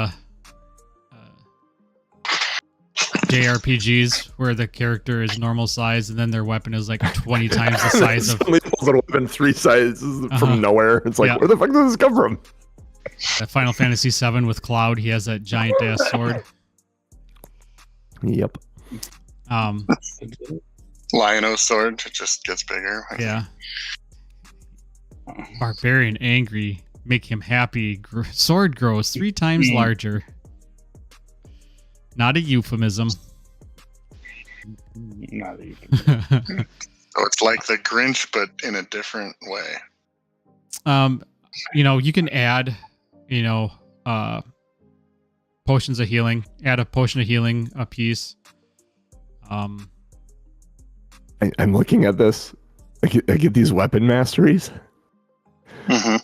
JRPGs where the character is normal size and then their weapon is like 20 times the size of Somebody pulls out a weapon 3 sizes Uh-huh. from nowhere. It's like, Yeah. where the fuck does this come from? Final Fantasy VII with Cloud. He has that giant ass sword. Yep. Lion-O sword, it just gets bigger. Yeah. Barbarian angry. Make him happy. Sword grows 3 times larger. Not a euphemism. Not even. So it's like the Grinch, but in a different way. You can add, potions of healing. Add a potion of healing a piece. I'm looking at this. I get these weapon masteries,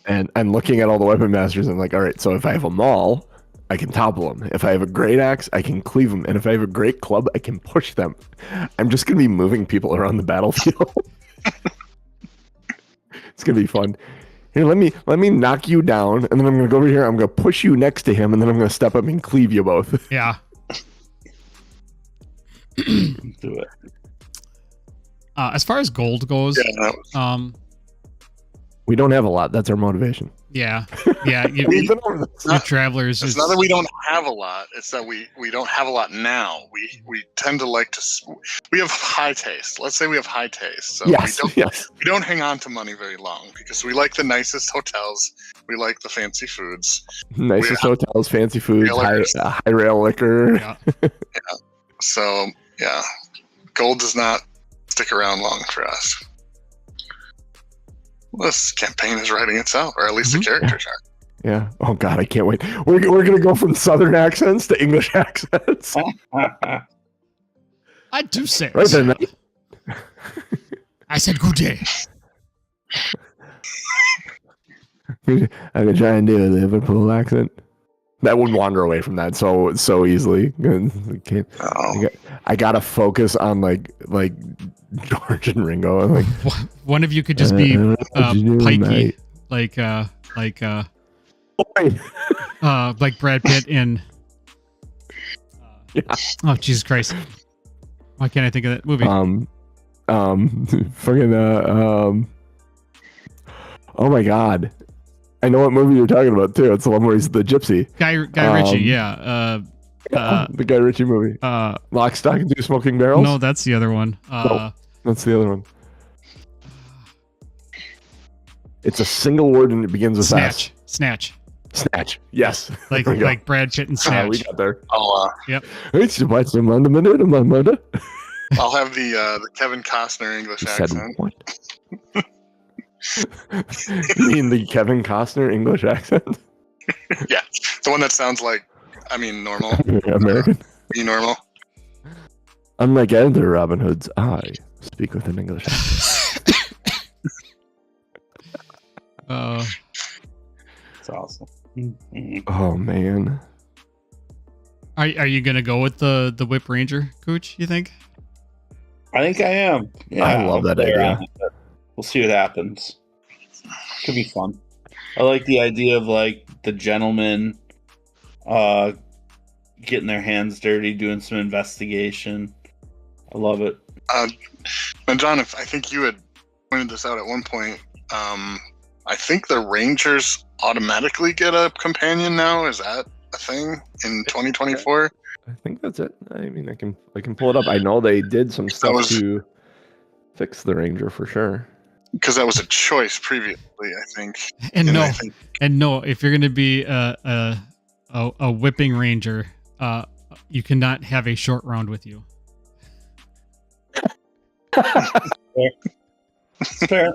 and I'm looking at all the weapon masters. And I'm like, all right, so if I have a maul, I can topple them. If I have a great axe, I can cleave them. And if I have a great club, I can push them. I'm just going to be moving people around the battlefield. It's gonna be fun. Here, let me knock you down, and then I'm gonna go over here. I'm gonna push you next to him, and then I'm gonna step up and cleave you both. Yeah. Do it. As far as gold goes, Yeah, We don't have a lot. That's our motivation. yeah. We've been over this. Your travelers it's is not that we don't have a lot. It's that we don't have a lot now. We tend to like to. We have high taste. Let's say we have high taste. So Yes, we don't hang on to money very long because we like the nicest hotels. We like the fancy foods. Nicest hotels, fancy foods, Rail high rail liquor. yeah. So yeah, gold does not stick around long for us. Well, this campaign is writing itself, or at least the characters are. Yeah. Oh God, I can't wait. We're gonna go from Southern accents to English accents. I do say Right there, mate. I said good day. I could try and do a Liverpool accent. That would wander away from that so easily. I gotta focus on like George and Ringo. I'm like, One of you could just be pikey, like Brad Pitt in. Yeah. Oh Jesus Christ! Why can't I think of that movie? Fucking oh my God, I know what movie you're talking about too. It's the one where he's the gypsy. Guy Ritchie, yeah. The Guy Ritchie movie. Lock, Stock, and Two Smoking Barrels. No, that's the other one. No, that's the other one. It's a single word and it begins with Snatch. S. Snatch. Snatch. Yes. Like There we go. like Brad Pitt and Snatch. We got there. I'll Yep. It's what's the mother. I'll have the Kevin Costner English Said accent. what? You mean the Kevin Costner English accent? Yeah, the one that sounds like, normal. American. Be normal. Unlike other Robin Hoods, I speak with an English accent. It's awesome. Oh man. Are you gonna go with the Whip Ranger, Cooch? You think? I think I am. Yeah, I love that play idea. around with it. We'll see what happens. Could be fun. I like the idea of like the gentleman getting their hands dirty, doing some investigation. I love it. And John, I think you had pointed this out at one point. I think the Rangers automatically get a companion now. Is that a thing in 2024? I think that's it. I mean, I can pull it up. I know they did some stuff to fix the Ranger for sure. Because that was a choice previously, I think. And I think, no, if you're gonna be a whipping ranger, you cannot have a short round with you. Fair.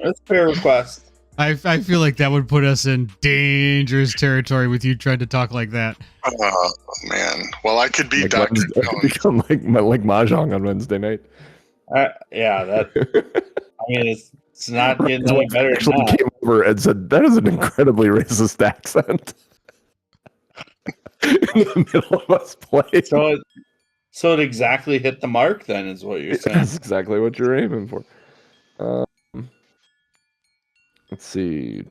That's a fair request. I feel like that would put us in dangerous territory with you trying to talk like that. oh man. Well, I could be Like Dr. Wednesday, I could become like Mahjong on Wednesday night. Yeah, that. I mean, it's not getting any better than Actually that. came over and said, "That is an incredibly racist accent." In the middle of us playing. So it exactly hit the mark. Then is what you're saying. That's exactly what you're aiming for. Let's see.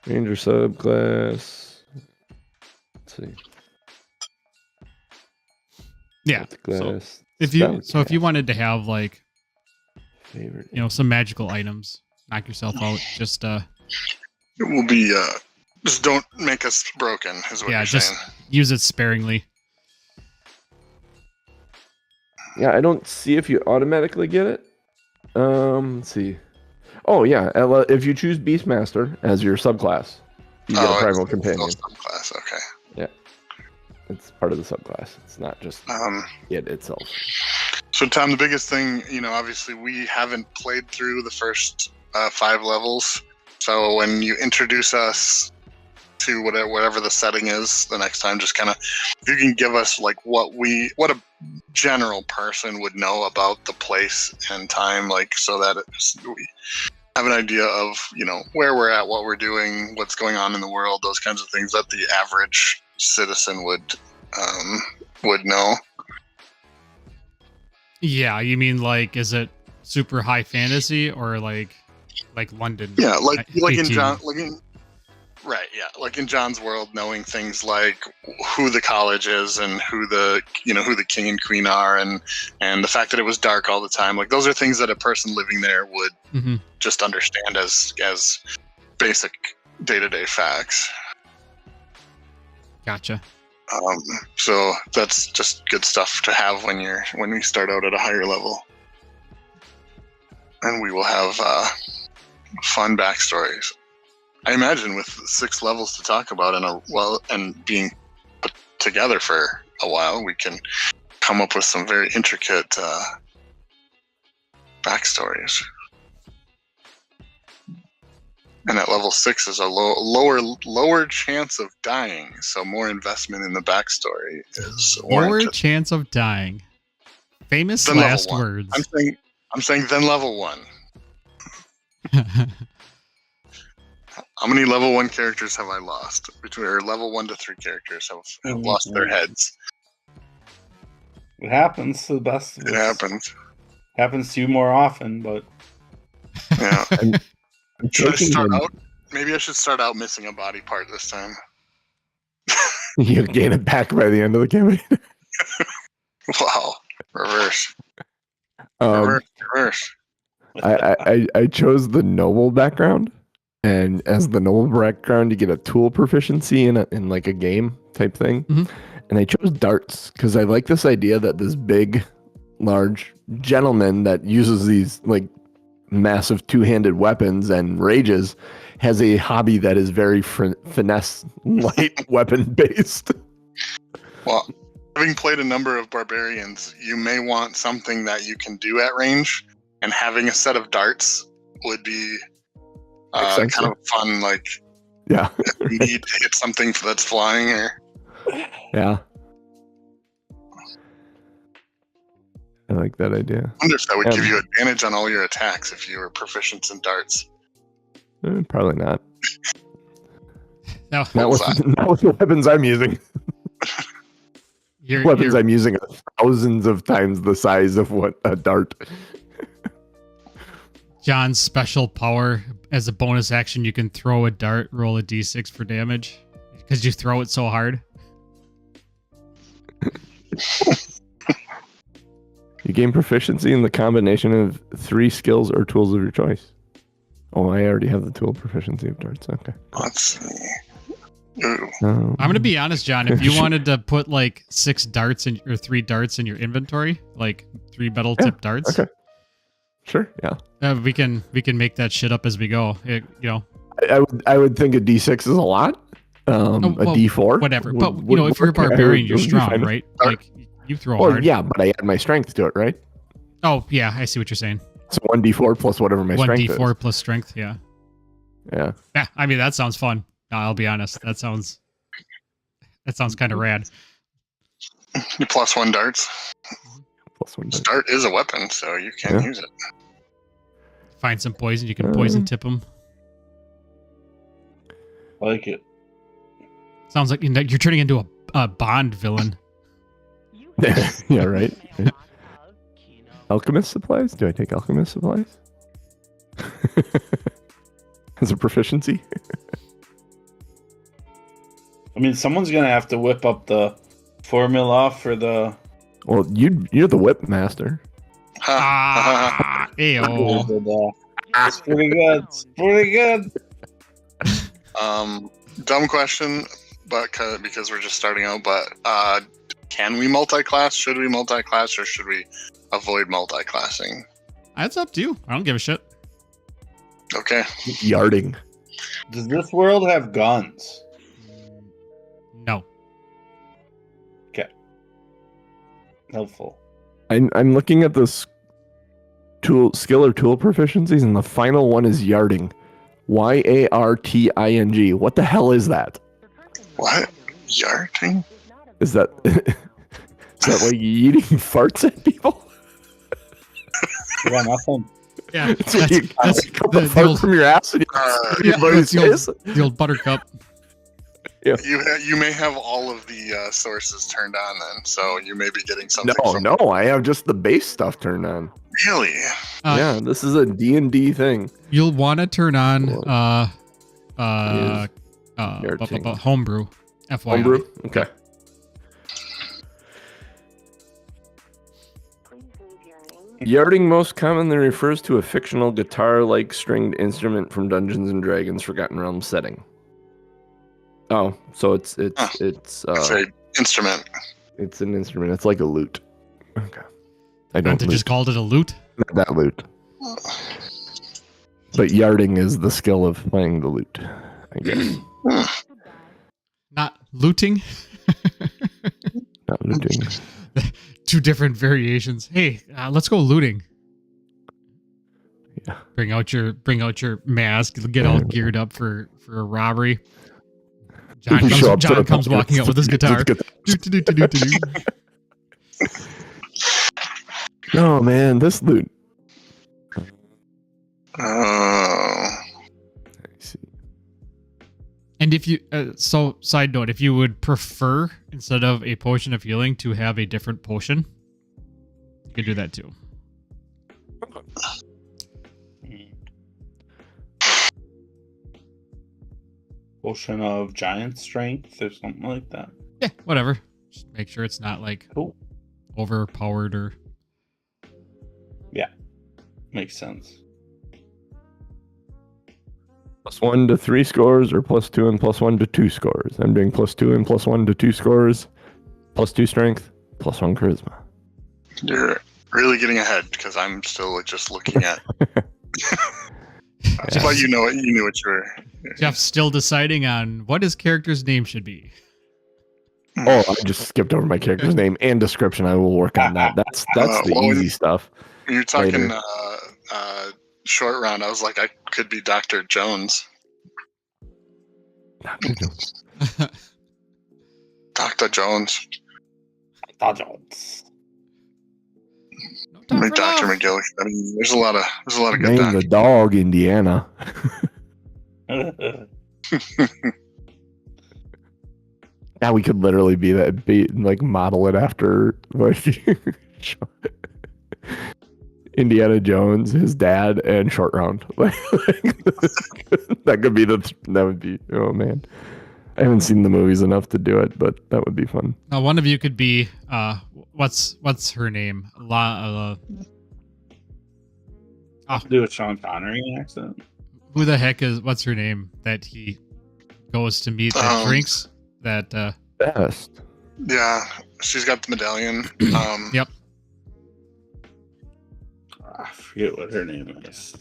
Ranger subclass. Let's see. Yeah. Class. If you wanted to have like Favorite. some magical items, knock yourself out. Just It will be, just don't make us broken, is what you're just saying. use it sparingly. Yeah, I don't see if you automatically get it. Let's see. Oh yeah, if you choose Beastmaster as your subclass, you get a primal companion. Subclass, okay. It's part of the subclass. It's not just it itself. So Tom, the biggest thing, obviously we haven't played through the first 5 levels. So when you introduce us to whatever the setting is the next time, just kind of, if you can give us like what a general person would know about the place and time, like so that we have an idea of, where we're at, what we're doing, what's going on in the world, those kinds of things that the average citizen would know. Yeah, you mean like, is it super high fantasy or like London? Yeah, like in 18? John, right, yeah, like in John's world, knowing things like who the college is and who the king and queen are, and the fact that it was dark all the time. Like those are things that a person living there would just understand as basic day-to-day facts. Gotcha. So that's just good stuff to have when we start out at a higher level, and we will have fun backstories. I imagine with 6 levels to talk about and being put together for a while, we can come up with some very intricate backstories. And at level 6 is a lower chance of dying, so more investment in the backstory is Lower warranted. chance of dying. Famous Then level last 1. words. I'm saying then level 1. How many level 1 characters have I lost? Or level 1 to 3 characters have lost their heads. It happens to the best of us. It happens. Happens to you more often, but Yeah. I'm Should I taking start them- out? Maybe I should start out missing a body part this time. You gain it back by the end of the campaign. Wow. Reverse. Um, Reverse. I chose the noble background, and as the noble background, you get a tool proficiency in like a game type thing. Mhm. And I chose darts because I like this idea that this big, large gentleman that uses these like massive two-handed weapons and rages has a hobby that is very finesse light weapon based. Well, having played a number of barbarians, you may want something that you can do at range, and having a set of darts would be kind of fun. Like, Yeah. if you need to hit something that's flying, or Yeah. I like that idea. I wonder if that would give you advantage on all your attacks if you were proficient in darts. Probably not. No, Not with the weapons I'm using. Weapons I'm using are thousands of times the size of what a dart. John's special power as a bonus action, you can throw a dart, roll a d6 for damage because you throw it so hard. You gain proficiency in the combination of 3 skills or tools of your choice. Oh, I already have the tool proficiency of darts. Okay. Let's see. Ooh. I'm gonna be honest, John. If you wanted to put like 6 darts or 3 darts in your inventory, like 3 metal tip darts, Okay. Sure. Yeah. we can make that shit up as we go. I would think a D6 is a lot. A D4. whatever. But if you're a barbarian, you're strong, right? Like you throw Well, hard. yeah, but I add my strength to it, right? Oh yeah, I see what you're saying. So 1d4 plus whatever my strength is. 1d4 plus strength. Yeah. Yeah. Yeah. I mean, that sounds fun. I'll be honest. That sounds kind of rad. You plus 1 darts. Plus 1 dart. Dart is a weapon, so you can use it. Find some poison. You can poison tip them. I like it. Sounds like you're turning into a Bond villain. Yeah, right. Alchemist supplies? Do I take alchemist supplies? As a proficiency? I mean, someone's gonna have to whip up the formula for the. Well, you're the whip master. Ah, ew. It's pretty good. It's pretty good. Dumb question, but because we're just starting out. But can we multi-class? Should we multi-class, or should we avoid multi-classing? That's up to you. I don't give a shit. Okay. Yarding. Does this world have guns? No. Helpful. I'm looking at this skill or tool proficiencies, and the final one is yarding. YARTING. What the hell is that? What? Yarding? Is that like eating farts at people? Yeah, nothing. Yeah, So you that's cup the a fart old- from your ass and you yeah, everybody's that's face? the old buttercup. You may have all of the sources turned on then, so you may be getting something. No, I have just the base stuff turned on. Really? Yeah, this is a D&D thing. You'll want to turn on Irritating. homebrew. FYI. Homebrew? Okay. Yarding most commonly refers to a fictional guitar-like stringed instrument from Dungeons and Dragons Forgotten Realms setting. Oh, so it's It's a instrument. it's an instrument. It's like a lute. Okay. I Don't don't they lute. just called it a lute? Not that lute. But yarding is the skill of playing the lute, I guess. Not looting. Not looting. Two different variations. Hey, let's go looting. Yeah. Bring out your mask. Get all geared up for a robbery. John comes walking out with his guitar. Oh man, this loot. Oh. I see. And if you, so side note, if you would prefer instead of a potion of healing to have a different potion, you could do that too. Potion of giant strength or something like that. Yeah, whatever. Just make sure it's not like Cool. overpowered or. Makes sense. +1 to 3 scores, or +2 and +1 to 2 scores. I'm doing +2 and +1 to 2 scores, +2 strength, +1 charisma. You're really getting ahead because I'm still just looking at. But you knew what you were. Jeff's still deciding on what his character's name should be. Oh, I just skipped over my character's name and description. I will work on that. That's the well, easy stuff. When you're talking Later. short round, I was like, I could be Dr. Jones. Dr. Jones. Dodgers. No time Like for Dr. love. McGillicuddy. I mean, there's a lot of good Name doctors. the dog Indiana. Yeah, we could literally be like model it after like Indiana Jones, his dad, and Short Round. That could be that would be, oh man. I haven't seen the movies enough to do it, but that would be fun. Now, one of you could be what's her name? Do a Sean Connery accent. Who the heck is what's her name that he goes to meet that drinks that Best. Yeah, she's got the medallion. Yep. I forget what her name is.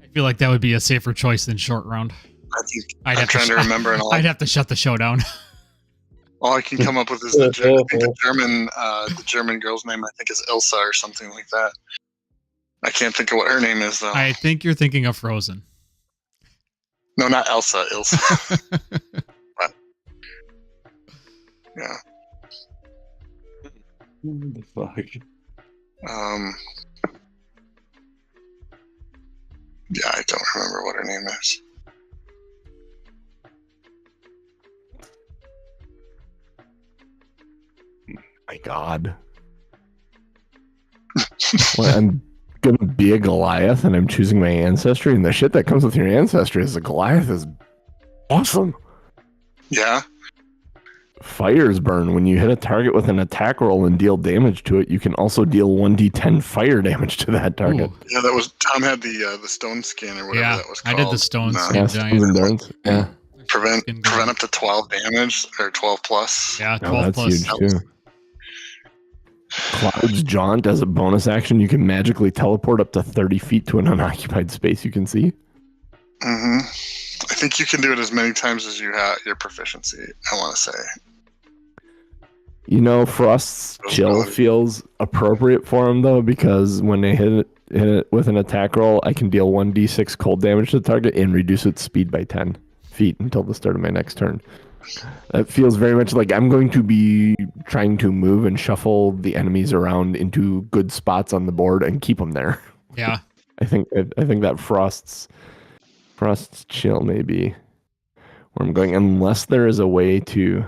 I feel like that would be a safer choice than short round. I think I'd I'm have trying to remember, and all, I'd have to shut the show down. all I can come up with is the German girl's name. I think is Ilsa or something like that. I can't think of what her name is though. I think you're thinking of Frozen. No, not Elsa. Ilsa. But, yeah. What the fuck? Yeah, I don't remember what her name is. My God. Well, I'm gonna be a Goliath and I'm choosing my ancestry, and the shit that comes with your ancestry as a Goliath is awesome. Yeah. Fires burn. When you hit a target with an attack roll and deal damage to it, you can also deal 1d10 fire damage to that target. Ooh, Yeah, that was Tom had the stone skin or whatever yeah, that was I called. did the stone No. skin Yeah, giant. Stone's Endurance. Yeah. Prevent up to 12 damage or 12 plus. Yeah, Oh, 12 that's plus. huge too. Cloud's Jaunt, as a bonus action, you can magically teleport up to 30 feet to an unoccupied space you can see. Mm-hmm. I think you can do it as many times as you have your proficiency, I want to say. You know, Frost's chill feels appropriate for him though, because when they hit it with an attack roll, I can deal 1d6 cold damage to the target and reduce its speed by 10 feet until the start of my next turn. That feels very much like I'm going to be trying to move and shuffle the enemies around into good spots on the board and keep them there. Yeah. I think that Frost's chill may be where I'm going, unless there is a way to.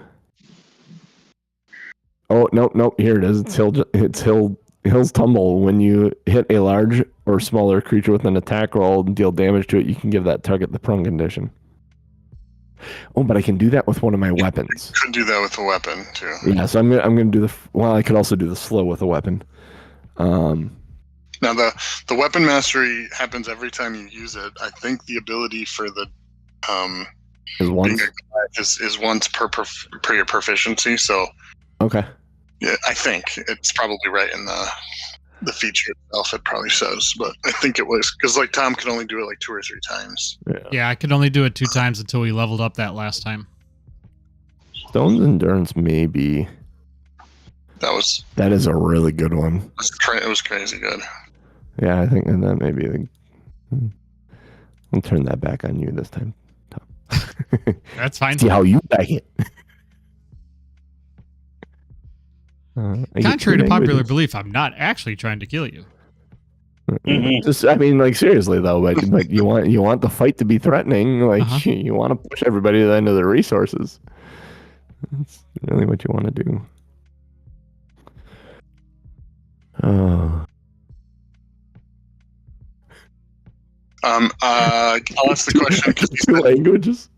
Oh, nope. Here it is. It's hill Hills Tumble. When you hit a large or smaller creature with an attack roll and deal damage to it, you can give that target the prone condition. Oh, but I can do that with one of my weapons. Could do that with a weapon too. Yeah, so I'm gonna do I could also do the slow with a weapon. Now the weapon mastery happens every time you use it. I think the ability for the Is once. being a Goliath is once per your proficiency. So Okay. yeah, I think it's probably right in the feature itself. It probably says, but I think it was because like Tom could only do it like 2 or 3 times. Yeah, I could only do it 2 times until we leveled up that last time. Stone's Endurance maybe. That is a really good one. it was crazy good. Yeah, I think that may be. I'll turn that back on you this time, Tom. That's fine. See how you like it. Contrary to popular belief, I'm not actually trying to kill you. Just, I mean, like seriously though, but you want the fight to be threatening. Like you want to push everybody to the end of their resources. That's really what you want to do. I'll ask the question because you Two said languages.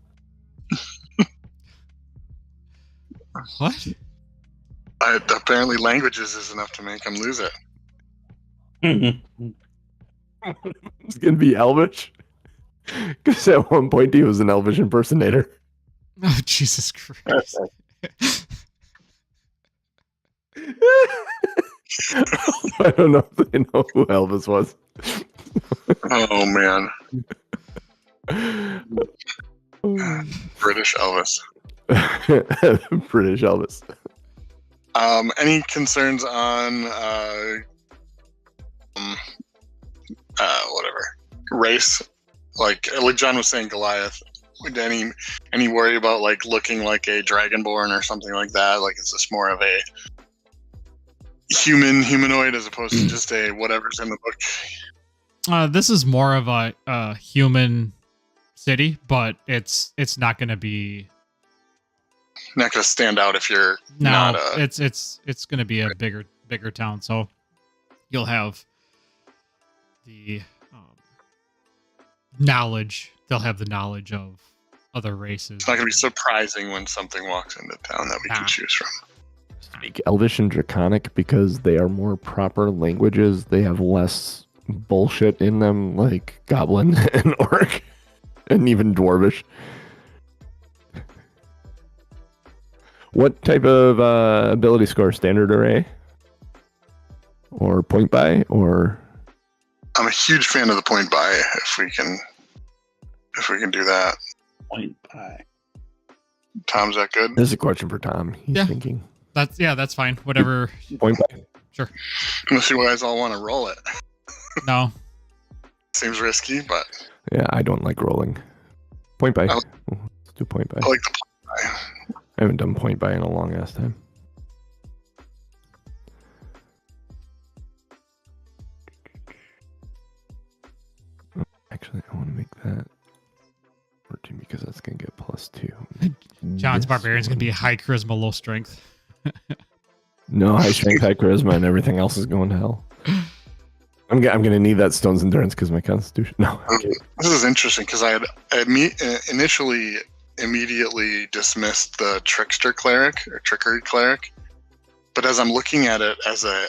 What? apparently languages is enough to make him lose it. It's gonna be Elvish. Because at one point he was an Elvish impersonator. Oh, Jesus Christ. I don't know if they know who Elvis was. Oh man, British Elvis. British Elvis. Any concerns on whatever race? Like John was saying, Goliath. Would any worry about like looking like a dragonborn or something like that? Like, is this more of a humanoid as opposed to just a whatever's in the book? This is more of a human city, but it's not going to be. Not going to stand out if you're not a. It's going to be a bigger town, so you'll have the knowledge. They'll have the knowledge of other races. It's not going to be surprising when something walks into town that we can choose from. Speak Elvish and Draconic because they are more proper languages. They have less bullshit in them, like Goblin and Orc, and even Dwarvish. What type of ability score? Standard array? Or point buy? Or I'm a huge fan of the point buy if we can do that. Point buy. Tom's that good? this is a question for Tom. He's thinking. That's fine. Whatever. Point buy. Sure. Unless you guys all want to roll it. No. Seems risky, but Yeah, I don't like rolling. Point buy. I- Let's do point buy. I like the point buy. I haven't done point buy in a long ass time. Actually, I want to make that 14 because that's going to get +2. John's This barbarian's going to be one- high charisma, low strength. No, high strength, high charisma, and everything else is going to hell. I'm going to need that Stone's Endurance because my Constitution. No. Okay. This is interesting because I had initially immediately dismissed the trickster cleric or trickery cleric, but as I'm looking at it as the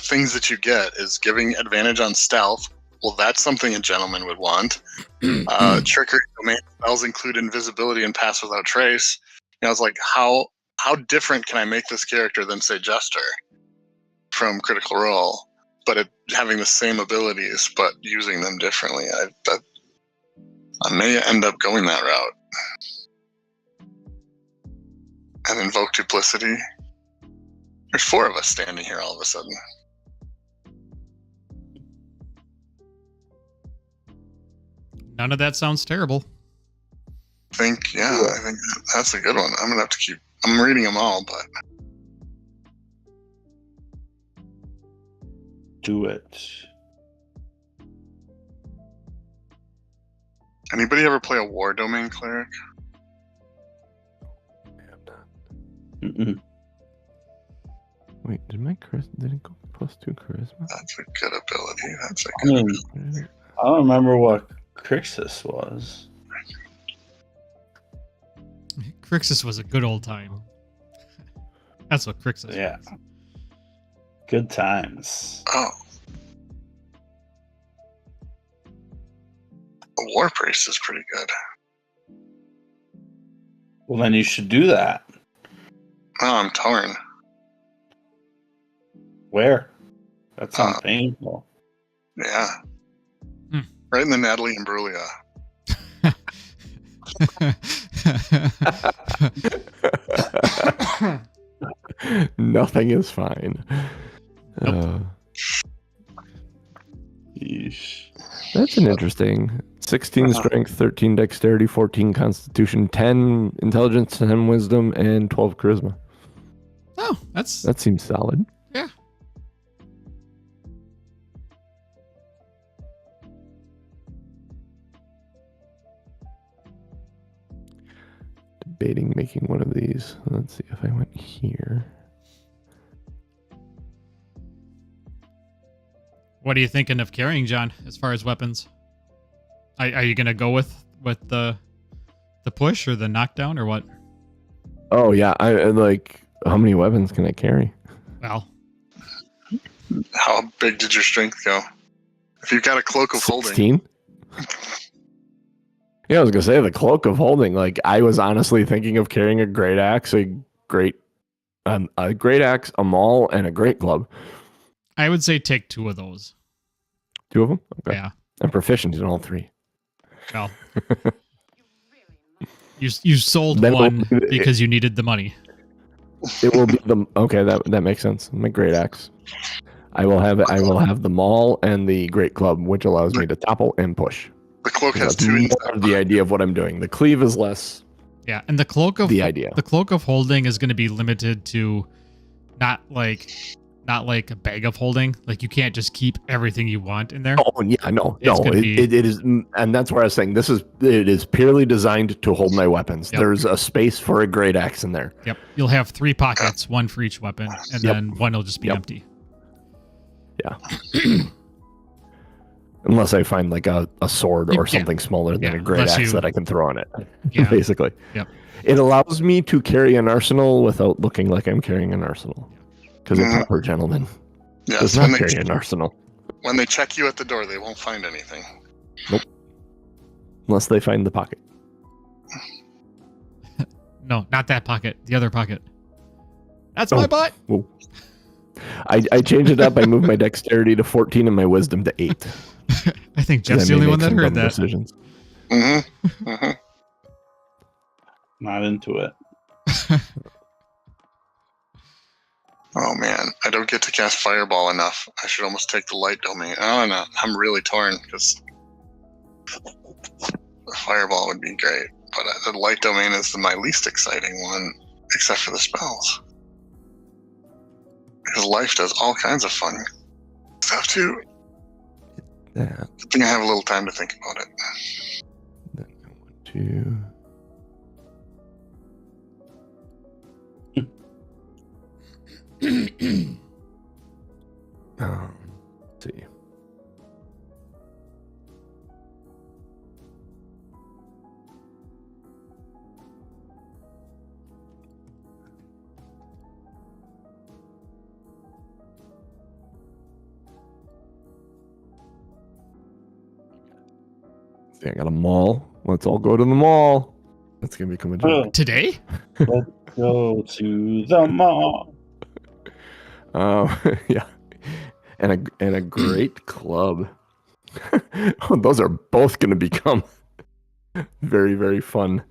things that you get is giving advantage on stealth. Well, that's something a gentleman would want. Trickery domain spells include invisibility and pass without trace. I was like, how different can I make this character than say Jester from Critical Role, but having the same abilities but using them differently? I may end up going that route. And invoke duplicity. There's 4 of us standing here all of a sudden. None of that sounds terrible. I think that's a good one. I'm gonna have to keep. I'm reading them all, but Do it. anybody ever play a war domain cleric? Mm-mm. Wait, did it go +2 charisma? That's a good ability. That's a I good mean, ability. I don't remember what Crixus was. Crixus was a good old time. That's what Crixus Yeah. was. Good times. Oh. The War Priest is pretty good. Well, then you should do that. Oh, I'm torn. Where? That sounds painful. Yeah. Hmm. Right in the Natalie Imbruglia. Nothing is fine. Nope. Yeesh. That's an interesting. 16 strength, 13 dexterity, 14 constitution, 10 intelligence, 10 wisdom, and 12 charisma. Oh, That seems solid. yeah. Debating making one of these. Let's see if I went here. What are you thinking of carrying, John, as far as weapons? Are you gonna go with the push or the knockdown or what? Oh yeah, I like. How many weapons can I carry? Well, How big did your strength go? If you've got a cloak of holding, 16. Yeah, I was gonna say the cloak of holding. Like I was honestly thinking of carrying a great axe, a great axe, a maul, and a great club. I would say take 2 of those. 2 of them. Okay. Yeah. I'm proficient in all 3. Well, you sold Then one we'll- because you needed the money. It will be the okay. That makes sense. My great axe. I will have it. I will have the maul and the great club, which allows me to topple and push. the cloak has That's 2 more instead. of the idea of what I'm doing. The cleave is less Yeah, and the cloak of the idea. the cloak of holding is going to be limited to not like a bag of holding. Like you can't just keep everything you want in there. Oh yeah, no. It's gonna be- It is, and that's where I was saying it is purely designed to hold my weapons. Yep. There's a space for a great axe in there. Yep, you'll have 3 pockets, 1 for each weapon, and Yep. then 1 will just be Yep. empty. Unless I find like a sword or Yeah. something smaller than Yeah, a great unless axe you- that I can throw on it. Yeah. Basically. Yep. It allows me to carry an arsenal without looking like I'm carrying an arsenal. Because a Mhm. proper gentleman Yes, does not carry an arsenal. when they check you at the door, they won't find anything. Unless they find the pocket. No, not that pocket. The other pocket. That's Oh. my butt. Whoa. I changed it up. I moved my dexterity to 14 and my wisdom to 8. I think 'Cause Jeff's I the may only one make that some heard dumb that. decisions. Mm-hmm. Mm-hmm. Not into it. Oh man, I don't get to cast Fireball enough. I should almost take the Light Domain. Oh no, I'm really torn because the Fireball would be great, but the Light Domain is my least exciting one, except for the spells. Because life does all kinds of fun stuff too. That. I think I have a little time to think about it. Then I want to. Let's see. See, I got a mall. Let's all go to the mall. That's gonna become a joke. Today? Let's go to the mall. Yeah, and a great club. Oh, those are both going to become very, very fun.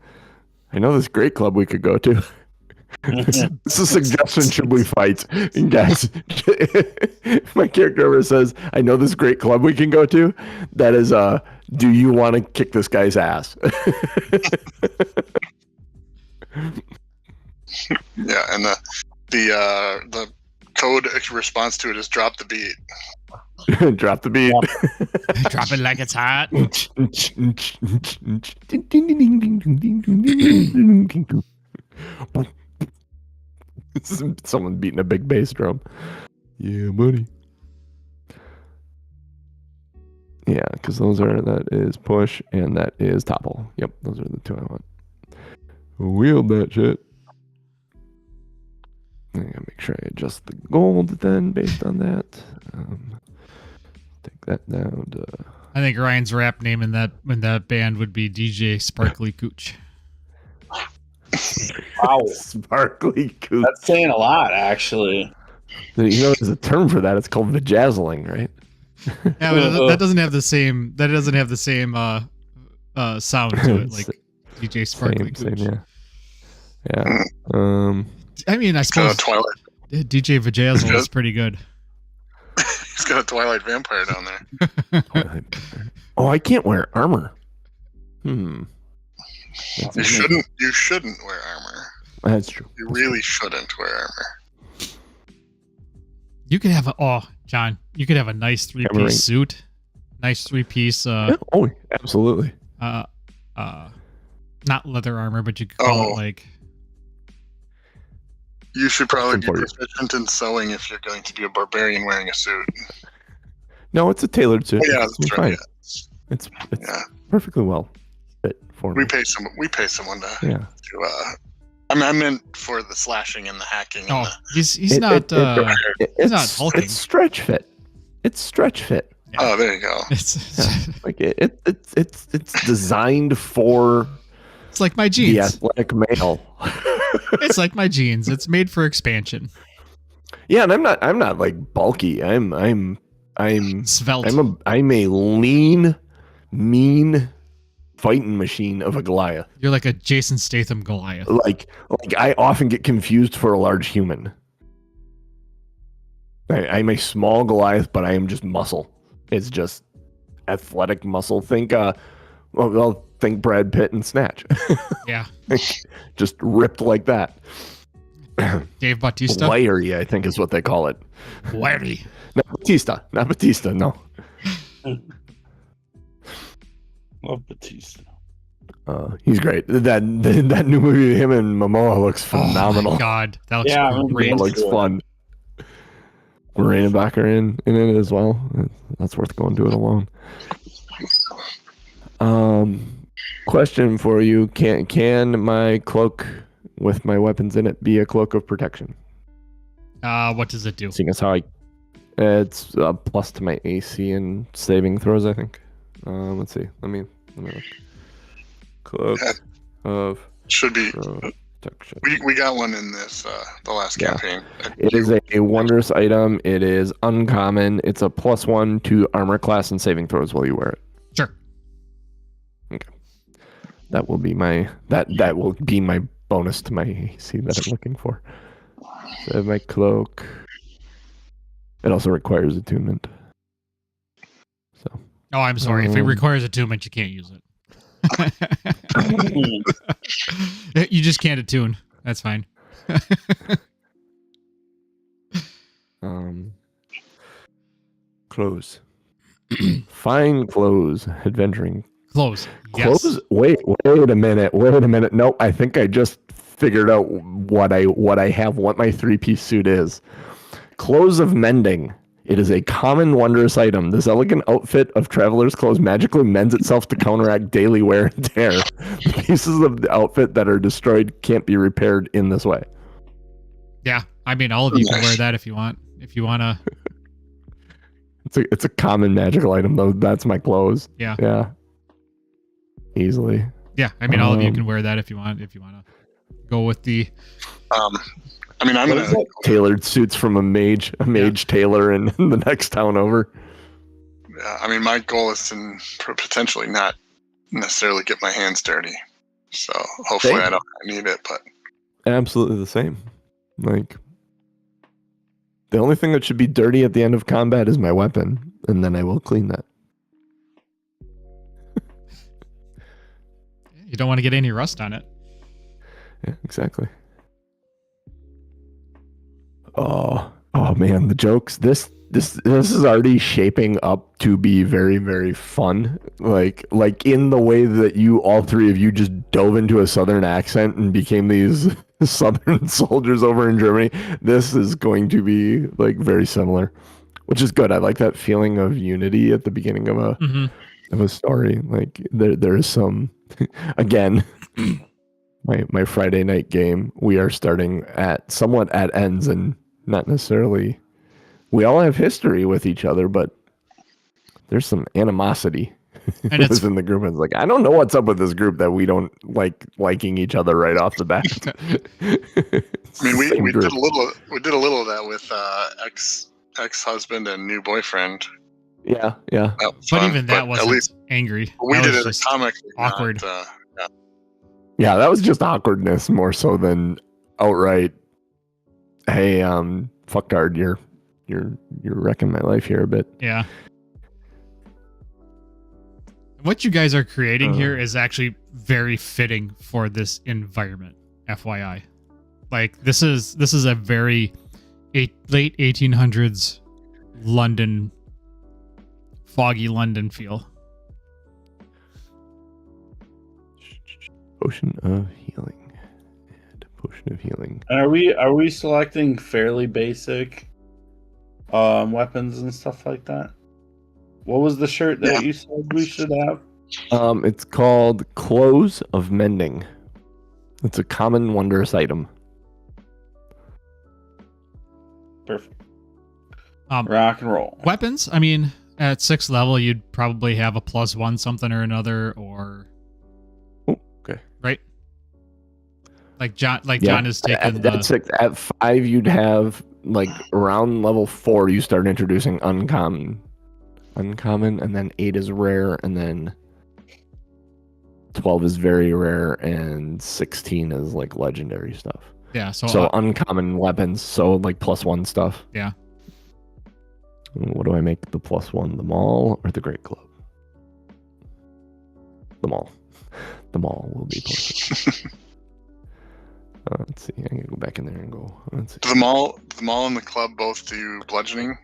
I know this great club we could go to. This is a suggestion. Should we fight, and guys? If my character ever says, "I know this great club we can go to," that is, do you want to kick this guy's ass? Yeah, and the code response to it is drop the beat. Drop the beat. Drop it like it's hot. Someone beating a big bass drum. Yeah, buddy. Yeah, because that is push and that is topple. Yep, those are the two I want. Wield that shit. I gotta make sure I adjust the gold then based on that. Take that down to. I think Ryan's rap name in that band would be DJ Sparkly Cooch. Wow. Sparkly Cooch. That's saying a lot, actually. You know, there's a term for that. It's called vajazzling, right? Yeah, but that doesn't have the same. That doesn't have the same sound to it like DJ Sparkly Same, Cooch. yeah. I mean, I suppose Twilight. DJ Vajazzle is pretty good. He's got a Twilight vampire down there. Oh, I can't wear armor. You shouldn't wear armor. That's true. You really shouldn't wear armor. You could have John. You could have a nice three-piece suit. Nice three-piece. Oh, absolutely. Not leather armor, but you could call it like. You should probably be proficient in sewing if you're going to be a barbarian wearing a suit. No, it's a tailored suit. Yeah, that's right. It's perfectly well fit for me. We pay someone to. Yeah. I meant for the slashing and the hacking. Oh, he's not hulking. It's stretch fit. It's stretch fit. Yeah. Oh, there you go. Like it's designed for. It's like my jeans. The athletic male. It's like my jeans. It's made for expansion. Yeah, and I'm not like bulky. I'm svelte. I'm a lean, mean fighting machine of a Goliath. You're like a Jason Statham Goliath. Like I often get confused for a large human. I'm a small Goliath, but I am just muscle. It's just athletic muscle. Think think Brad Pitt and Snatch. Yeah. Just ripped like that. Dave Bautista? Wiry, I think is what they call it. Wiry. Not Batista, no. Love Batista. He's great. That new movie, him and Momoa looks phenomenal. Oh my God. That looks great. That looks fun. Marina Bacher in it as well. That's worth going to it alone. Question for you: Can my cloak with my weapons in it be a cloak of protection? What does it do? Seeing as how it's a plus to my AC and saving throws, I think. Let's see. Let me look. Cloak of should be protection. We got one in this the last campaign. It is a wondrous item. It is uncommon. It's a +1 to armor class and saving throws while you wear it. Sure. Okay. That will be my bonus to my AC that I'm looking for. So my cloak. It also requires attunement. So. Oh, I'm sorry. If it requires attunement, you can't use it. You just can't attune. That's fine. Clothes. Fine clothes. Adventuring. Clothes. Clothes. Yes. Wait a minute. Nope. I think I just figured out what my 3-piece suit is. Clothes of mending. It is a common wondrous item. This elegant outfit of traveler's clothes magically mends itself to counteract daily wear and tear. The pieces of the outfit that are destroyed can't be repaired in this way. Yeah, I mean, all of you can wear that if you want. If you want to. It's a common magical item, though. That's my clothes. Yeah. Easily. Yeah, I mean, all of you can wear that if you want. If you want to go with the. I mean, I'm gonna tailored suits from a mage tailor in the next town over. Yeah, I mean, my goal is to potentially not necessarily get my hands dirty, so hopefully I don't need it. But absolutely the same. Like the only thing that should be dirty at the end of combat is my weapon, and then I will clean that. You don't want to get any rust on it. Yeah, exactly. Oh man, the jokes. This is already shaping up to be very, very fun. Like in the way that all three of you just dove into a southern accent and became these Southern soldiers over in Germany. This is going to be like very similar, which is good. I like that feeling of unity at the beginning of a story. Like there is some again. My Friday night game. We are starting at somewhat at ends and not necessarily. We all have history with each other, but there's some animosity And it's within the group. It's like I don't know what's up with this group that we don't liking each other right off the bat. I mean, we did a little of that with ex-husband and new boyfriend. Yeah. That was but fun, even that at wasn't least angry. we That did was it just comically awkward. Yeah, that was just awkwardness more so than outright. Hey, fucktard, you're wrecking my life here a bit. Yeah. What you guys are creating here is actually very fitting for this environment, FYI. Like this is a very late 1800s London, foggy London feel. Potion of healing. And potion of healing. Are we selecting fairly basic weapons and stuff like that? What was the shirt that you said we should have? It's called Clothes of Mending. It's a common wondrous item. Perfect. Rock and roll. Weapons, I mean, at 6th level, you'd probably have a +1 something or another, or okay, right? Like John is taking at 6. At 5, you'd have like around level 4, you start introducing uncommon, and then 8 is rare, and then 12 is very rare, and 16 is like legendary stuff. Yeah, so uncommon weapons, so like +1 stuff. Yeah. What do I make the +1? The maul or the great club? The maul. The maul will be +1. Let's see. I'm gonna go back in there and go. Let's see. The mall and the club both do bludgeoning.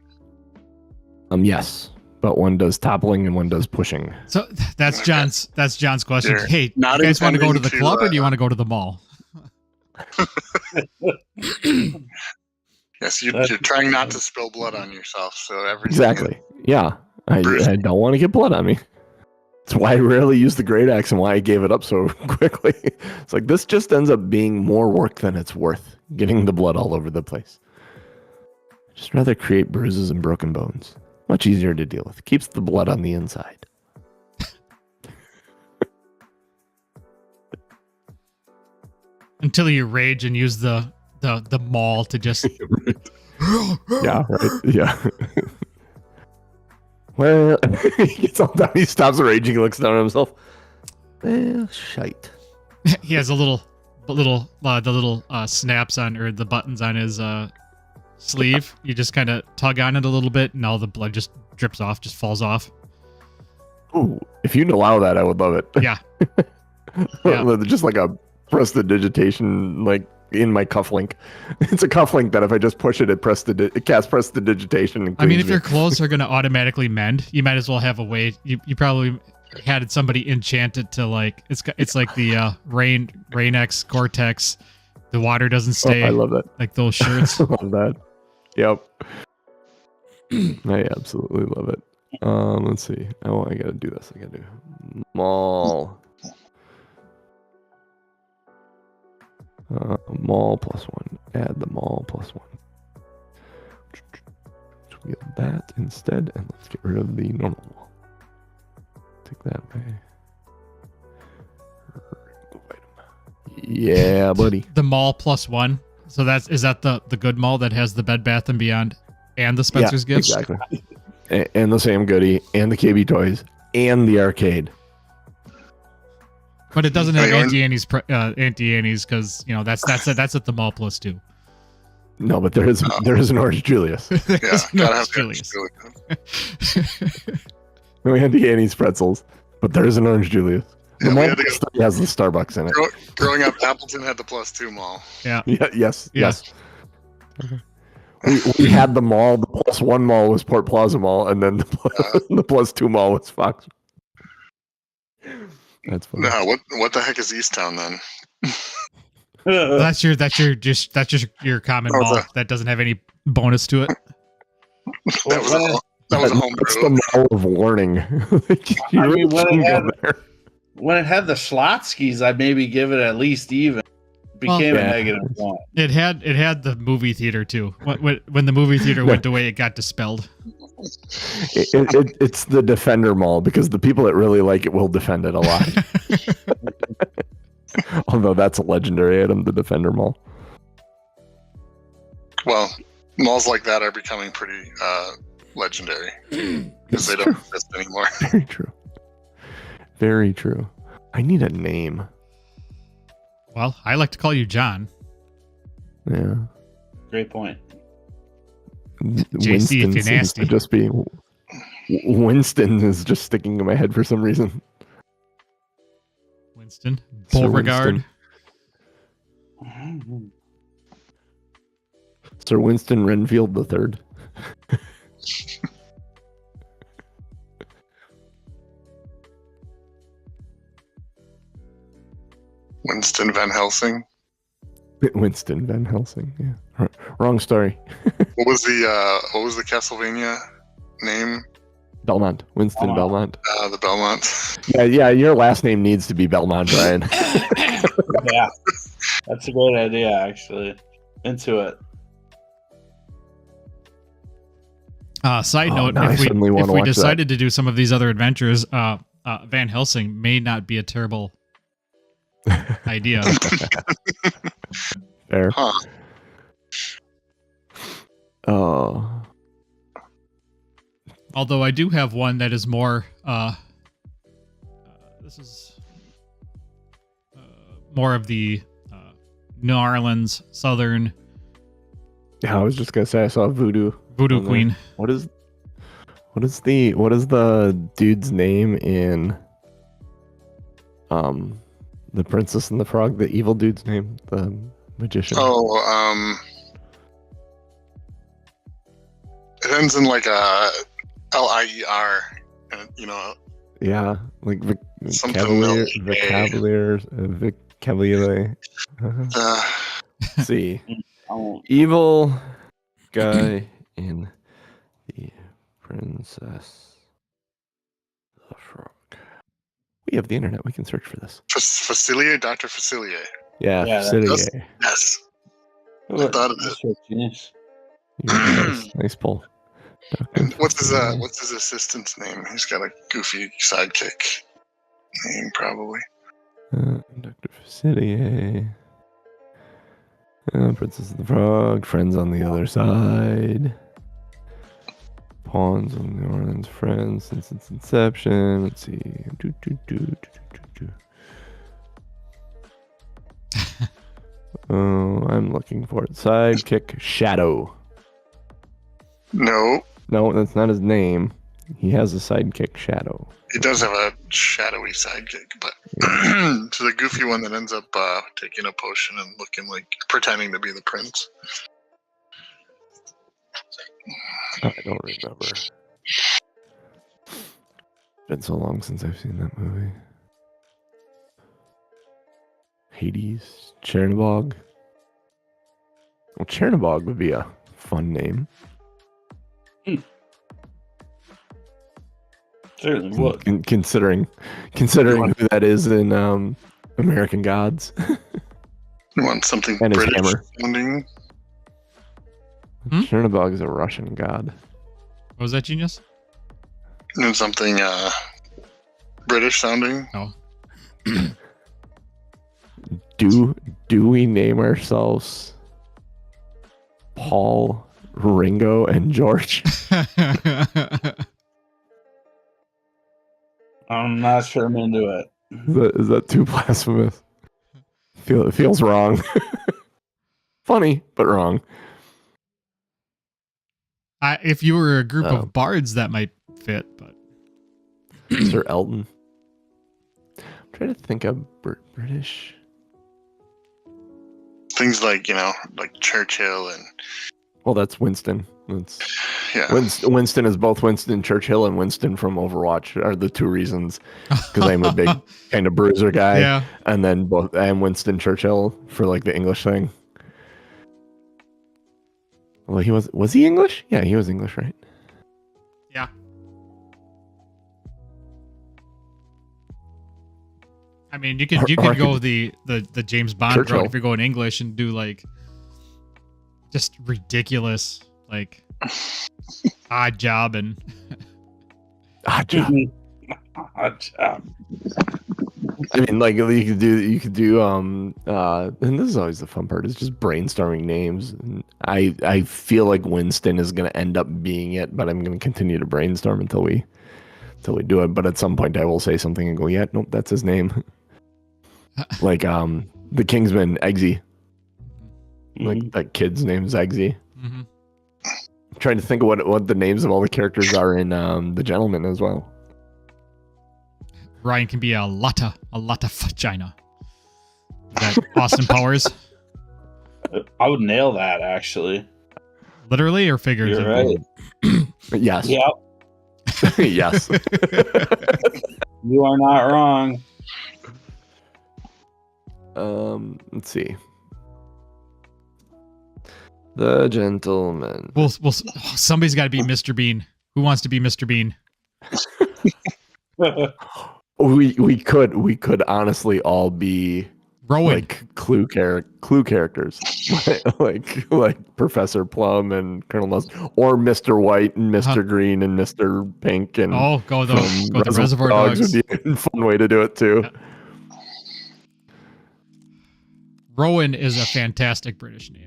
Yes, but one does toppling and one does pushing. So that's John's question. They're Hey, not you guys want to go to intending the to, club or do you want to go to the mall? Yes, you're trying not to spill blood on yourself, so everything. Exactly. Yeah, I don't want to get blood on me. That's why I rarely use the great axe and why I gave it up so quickly. It's like this just ends up being more work than it's worth, getting the blood all over the place. I'd just rather create bruises and broken bones. Much easier to deal with. Keeps the blood on the inside. Until you rage and use the maul to just Yeah, right. Yeah. Well, he gets all down, he stops raging, he looks down at himself. Well, shite. he has the little snaps on, or the buttons on his sleeve. You just kind of tug on it a little bit and all the blood just drips off, just falls off. Ooh, if you'd allow that, I would love it. Yeah. Yeah. Just like a prestidigitation, like in my cufflink. It's a cufflink that if I just push it, it casts prestidigitation. I mean, if your clothes are going to automatically mend, you might as well have a way. You probably had somebody enchant it to like it's like the Rain-X Gore-Tex. The water doesn't stay. I love that. Like those shirts. I love that. Yep. I absolutely love it. Let's see. Oh, I gotta do this. I gotta do maul. Maul +1. Add the maul +1. Wheel that instead, and let's get rid of the normal maul. Take that away. Yeah, buddy. The maul +1. So is that the good maul that has the Bed Bath and Beyond and the Spencer's Gifts? Exactly. And the Sam Goody and the KB Toys and the arcade. But it doesn't have Auntie Annie's because that's at the mall +2. No, but there is an Orange Julius. Yeah, gotta have Julius. No Auntie Annie's pretzels, but there is an Orange Julius. The mall has the Starbucks in it. Growing up, Appleton had the +2 mall. Yeah. Yes. We had the mall. The +1 mall was Port Plaza Mall, and then the +2 mall was Fox. That's funny. No, what the heck is Easttown then? That's just your common That was mall a- that doesn't have any bonus to it. That was a That's homebrew. the mall of warning. Like, you I mean, really when it shouldn't had- go there. When it had the Schlotzskys, I'd maybe give it at least even. Became Well, a yeah. -1. It had the movie theater too. When the movie theater went away, it got dispelled. It's the Defender Mall because the people that really like it will defend it a lot. Although that's a legendary item, the Defender Mall. Well, malls like that are becoming pretty legendary because It's they true. don't exist anymore. Very true. Very true. I need a name. Well, I like to call you John. Yeah. Great point. JC, if you're seems to nasty. just be Winston is just sticking in my head for some reason. Winston Sir Beauregard. Winston. Sir Winston Renfield III. Winston Van Helsing. Winston Van Helsing. Yeah. Wrong story. What was the Castlevania name? Belmont. Winston Belmont. Belmont. The Belmont. Yeah. Your last name needs to be Belmont, Brian. Yeah, that's a great idea. Actually, into it. Side Oh, note: now I if suddenly wanna we watch that. decided to do some of these other adventures, Van Helsing may not be a terrible idea. Fair. Huh. Oh. Although I do have one that is more. This is more of the New Orleans Southern Yeah, I was just gonna say I saw Voodoo. Voodoo on there. Queen. What is the dude's name in The Princess and the Frog, the evil dude's name, the magician? Oh, it ends in like a Lier, and Yeah, like Something Cavalier, Millie the Gay. Cavalier, Vic Cavalier. See, Oh, evil guy in The Princess, the Frog. We have the internet. We can search for this. Facilier, Dr. Facilier. Yeah, Yeah, Facilier. Yes. look, thought of that's so genius. Nice pull. And what's his assistant's name? He's got a goofy sidekick name, probably. Dr. Facilier. Princess of the Frog. Friends on the Other Side. Pawns on New Orleans Friends since its inception. Let's see. Oh, I'm looking for it. Sidekick Shadow. No, No, that's not his name. He has a sidekick Shadow. he does have a shadowy sidekick, but to the goofy one that ends up taking a potion and looking like pretending to be the prince. I don't remember. Been so long since I've seen that movie. Hades, Chernobog. Well, Chernobog would be a fun name. Certainly would. Considering who that is in American Gods. You want something And his British hammer. sounding? Hmm? Chernobog is a Russian god. What was that, genius? And something British sounding? Oh. Do we name ourselves Paul, Ringo, and George? I'm not sure I'm into it. Is that too blasphemous? It feels wrong. Funny, but wrong. If you were a group Oh. of bards, that might fit, but Sir Elton. I'm trying to think of British. Things like, like Churchill and Well, that's Winston. That's Yeah. Winston is both Winston Churchill and Winston from Overwatch are the two reasons. Because I'm a big kind of bruiser guy. Yeah. And then I am Winston Churchill for like the English thing. Well, was he English? Yeah, he was English, right? Yeah. I mean, you could go the James Bond Churchill. route if you're going English and do like just ridiculous like odd job and Odd job. Odd job. I mean, like you could do and this is always the fun part, is just brainstorming names. And I feel like Winston is gonna end up being it, but I'm gonna continue to brainstorm until we do it. But at some point I will say something and go, yeah, nope, that's his name. Like the Kingsman, Eggsy. Like that kid's name's Eggsy. mm-hmm. I'm trying to think of what the names of all the characters are in The Gentleman as well. Ryan can be a lot of vagina. Is that Austin Powers? I would nail that, actually. Literally or figuratively? You're right. Yes. Yep. Yes. You are not wrong. Let's see. The Gentleman. Well, somebody's got to be Mr. Bean. Who wants to be Mr. Bean? We could honestly all be Rowan. like clue characters, like Professor Plum and Colonel Nuss, or Mr. White and Mr. Green and Mr. Pink and go the Reservoir Dogs. would be a fun way to do it too. Yeah. Rowan is a fantastic British name.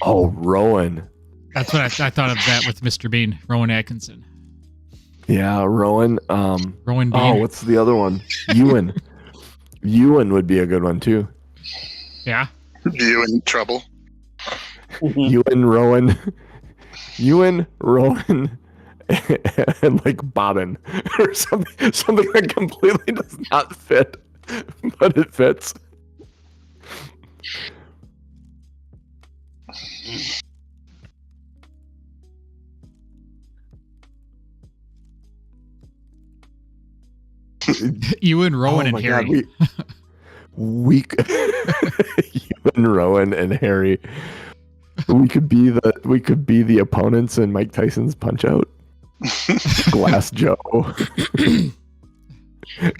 Oh, Rowan. That's what I thought of that with Mr. Bean, Rowan Atkinson. Yeah, Rowan. Rowan Bean. Oh, what's the other one? Ewan. Ewan would be a good one too. Yeah. You in trouble? Ewan, Rowan, and like Bobbin or something that completely does not fit, but it fits. Ewan, Rowan, and my Harry. God, we Ewan, Rowan, and Harry. We could be the opponents in Mike Tyson's Punch Out. Glass Joe,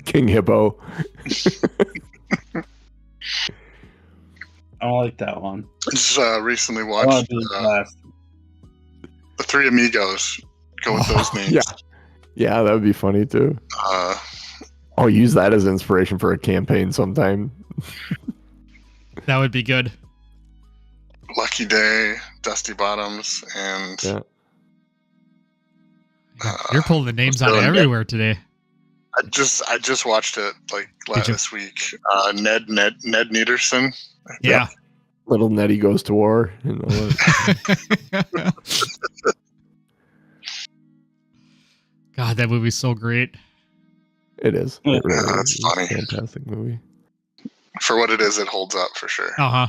King Hippo. I don't like that one. Just recently I want watched to do the last. The Three Amigos. Go with those names. Yeah, that would be funny too. I'll use that as inspiration for a campaign sometime. That would be good. Lucky Day, Dusty Bottoms, and Yeah. You're pulling the names out of everywhere today. I just watched it like Did you? this week. Ned Nederson. Yeah. Little Nettie Goes to War. You know, God, that movie's so great. it is. It really Yeah, is. that's It's a funny. fantastic movie. For what it is, it holds up for sure. Uh-huh.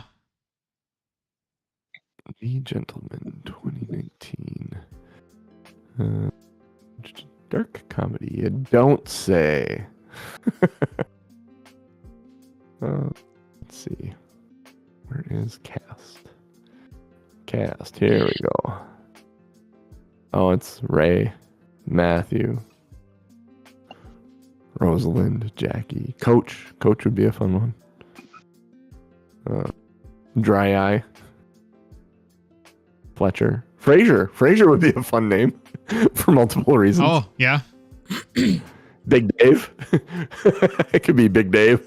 The Gentleman, 2019. Dark comedy. You don't say. Let's see. Where is cast? Cast. Here we go. Oh, it's Ray, Matthew, Rosalind, Jackie, Coach. Coach would be a fun one. Dry Eye. Fletcher. Fraser would be a fun name for multiple reasons. Oh, yeah. Big Dave. It could be Big Dave.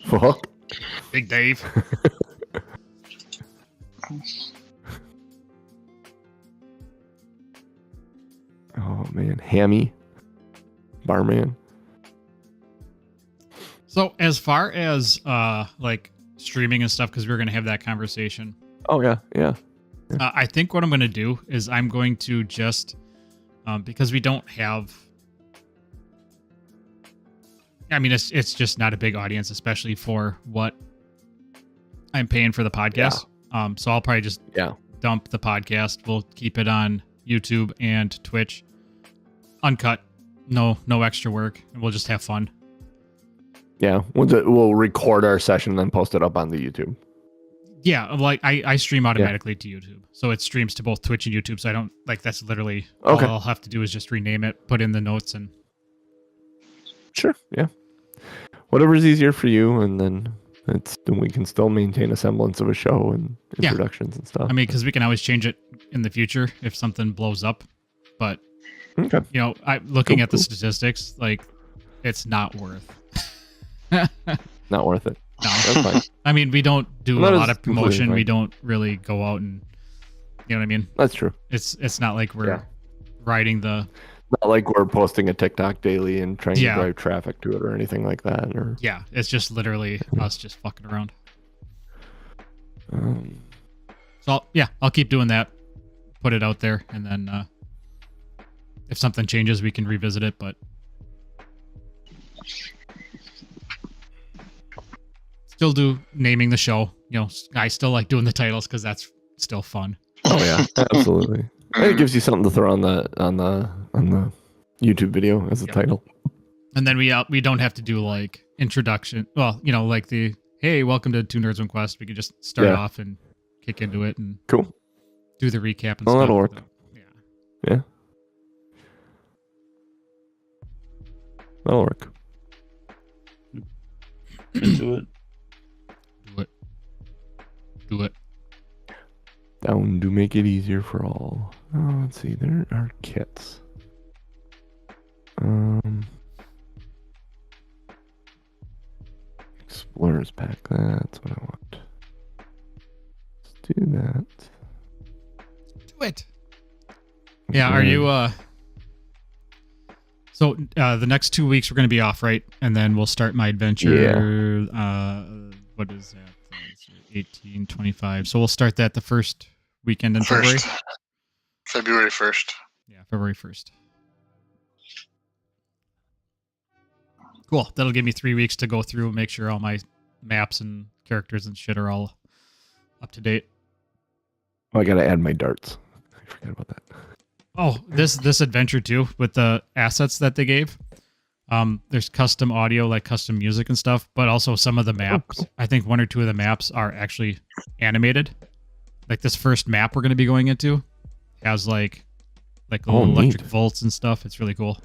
Fuck. Big Dave. Oh man, Hammy. Barman. So as far as like streaming and stuff, because we were going to have that conversation. Oh yeah, yeah. I think what I'm going to do is I'm going to just, because we don't have, I mean, it's just not a big audience, especially for what I'm paying for the podcast. So I'll probably just dump the podcast. We'll keep it on, YouTube and Twitch. Uncut. No extra work. And we'll just have fun. Yeah, we'll record our session and then post it up on the YouTube. Yeah, like I stream automatically to YouTube. So it streams to both Twitch and YouTube. So I don't like that's literally Okay. all I'll have to do is just rename it, put in the notes and Sure, yeah. Whatever's easier for you, and then we can still maintain a semblance of a show and Yeah. introductions and stuff. I mean, because we can always change it in the future if something blows up. But Okay. you know, looking Cool, at the cool. statistics, like it's not worth. Not worth it. No. That's fine. I mean, we don't do Well, a that lot is of completely promotion. We fine. don't really go out and, you know what I mean? That's true. It's not like we're Yeah. riding the, Not like we're posting a TikTok daily and trying Yeah. to drive traffic to it or anything like that. Or yeah, it's just literally us just fucking around. So I'll keep doing that, put it out there, and then if something changes, we can revisit it. But still do naming the show. You know, I still like doing the titles because that's still fun. oh yeah, absolutely. And it gives you something to throw on the YouTube video as a Yep. title. And then we don't have to do like introduction. Well, you know, like the hey, welcome to Two Nerds One Quest. We can just start Yeah. off and kick into it and Cool. do the recap and Oh, stuff. that'll work. Yeah. Yeah. That'll work. Into it. Do it. Down to make it easier for all. Oh, let's see. There are kits. Explorers pack. That's what I want. Let's do that. Do it. Yeah, are you so the next 2 weeks we're gonna be off, right? And then we'll start my adventure. What is that? 18, 25. So we'll start that the first weekend in February. February 1st. Yeah, February 1st. Cool. That'll give me 3 weeks to go through and make sure all my maps and characters and shit are all up to date. Oh, I gotta add my darts. I forgot about that. Oh, this adventure too with the assets that they gave. There's custom audio, like custom music and stuff, but also some of the maps. cool. I think 1 or 2 of the maps are actually animated. Like this first map we're going to be going into has like little electric neat. volts and stuff. It's really cool.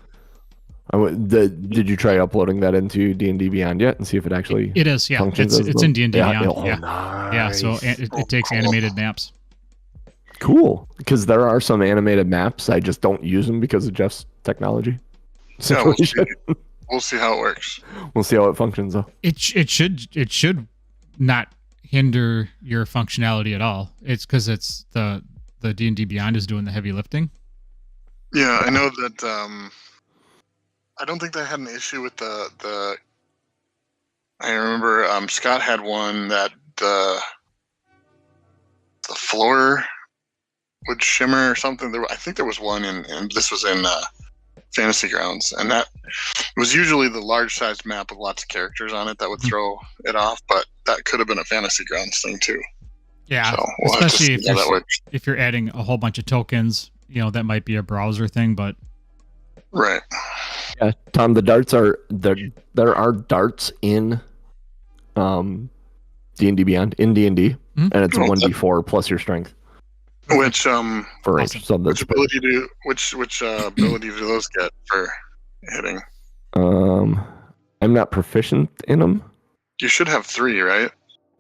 Did you try uploading that into D&D Beyond yet and see if it actually It is, yeah. functions? It's in D&D Beyond. Oh, Yeah, nice. yeah. So it takes Cool. animated maps. Cool, because there are some animated maps. I just don't use them because of Jeff's technology Yeah, we'll situation. We'll see how it works. We'll see how it functions though. It should not hinder your functionality at all. It's because it's the D&D Beyond is doing the heavy lifting. Yeah, I know that. I don't think they had an issue with the. I remember Scott had one that the floor would shimmer or something. I think there was one and this was in Fantasy Grounds, and that was usually the large sized map with lots of characters on it that would throw it off, but that could have been a Fantasy Grounds thing too. Yeah, So we'll have to especially see how that works. if you're adding a whole bunch of tokens, you know, that might be a browser thing, but Right. Yeah, Tom. The darts are there are darts in D&D Beyond in D&D, Mhm. and it's Cool. 1d4 plus your strength Which for range. Awesome. So which that's ability do ability do those get for hitting? I'm not proficient in them. You should have 3, right?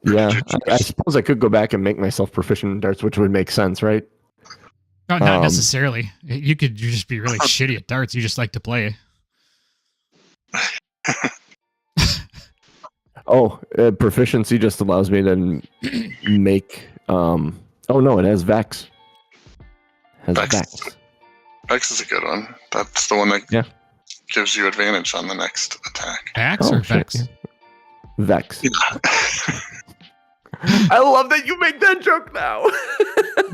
Or Yeah, did you I choose- suppose I could go back and make myself proficient in darts, which would make sense, right? no, not Um, necessarily. You could just be really shitty at darts. You just like to play. Oh, proficiency just allows me to make. Oh no, it has Vex. Has Vex. Vex. Vex is a good one. That's the one that Yeah. gives you advantage on the next attack. Axe Oh, or shit, Vex? yeah. Vex. Yeah. I love that you make that joke now.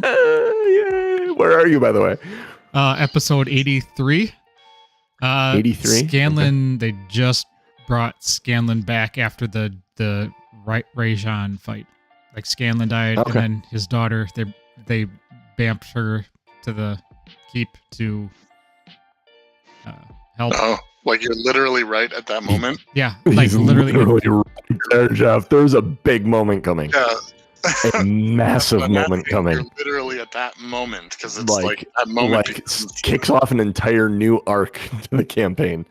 Yay. Where are you, by the way? Episode 83. 83? Scanlan, they just brought Scanlan back after the Rajan fight. Like Scanlan died, Okay. and then his daughter, they bamped her to the keep to help. Oh, like you're literally right at that moment. Yeah, like He's literally. right there, Jeff. There's a big moment coming. Yeah. A massive But I'm moment asking, coming. You're literally at that moment because it's like that moment Like becomes- kicks off an entire new arc to the campaign.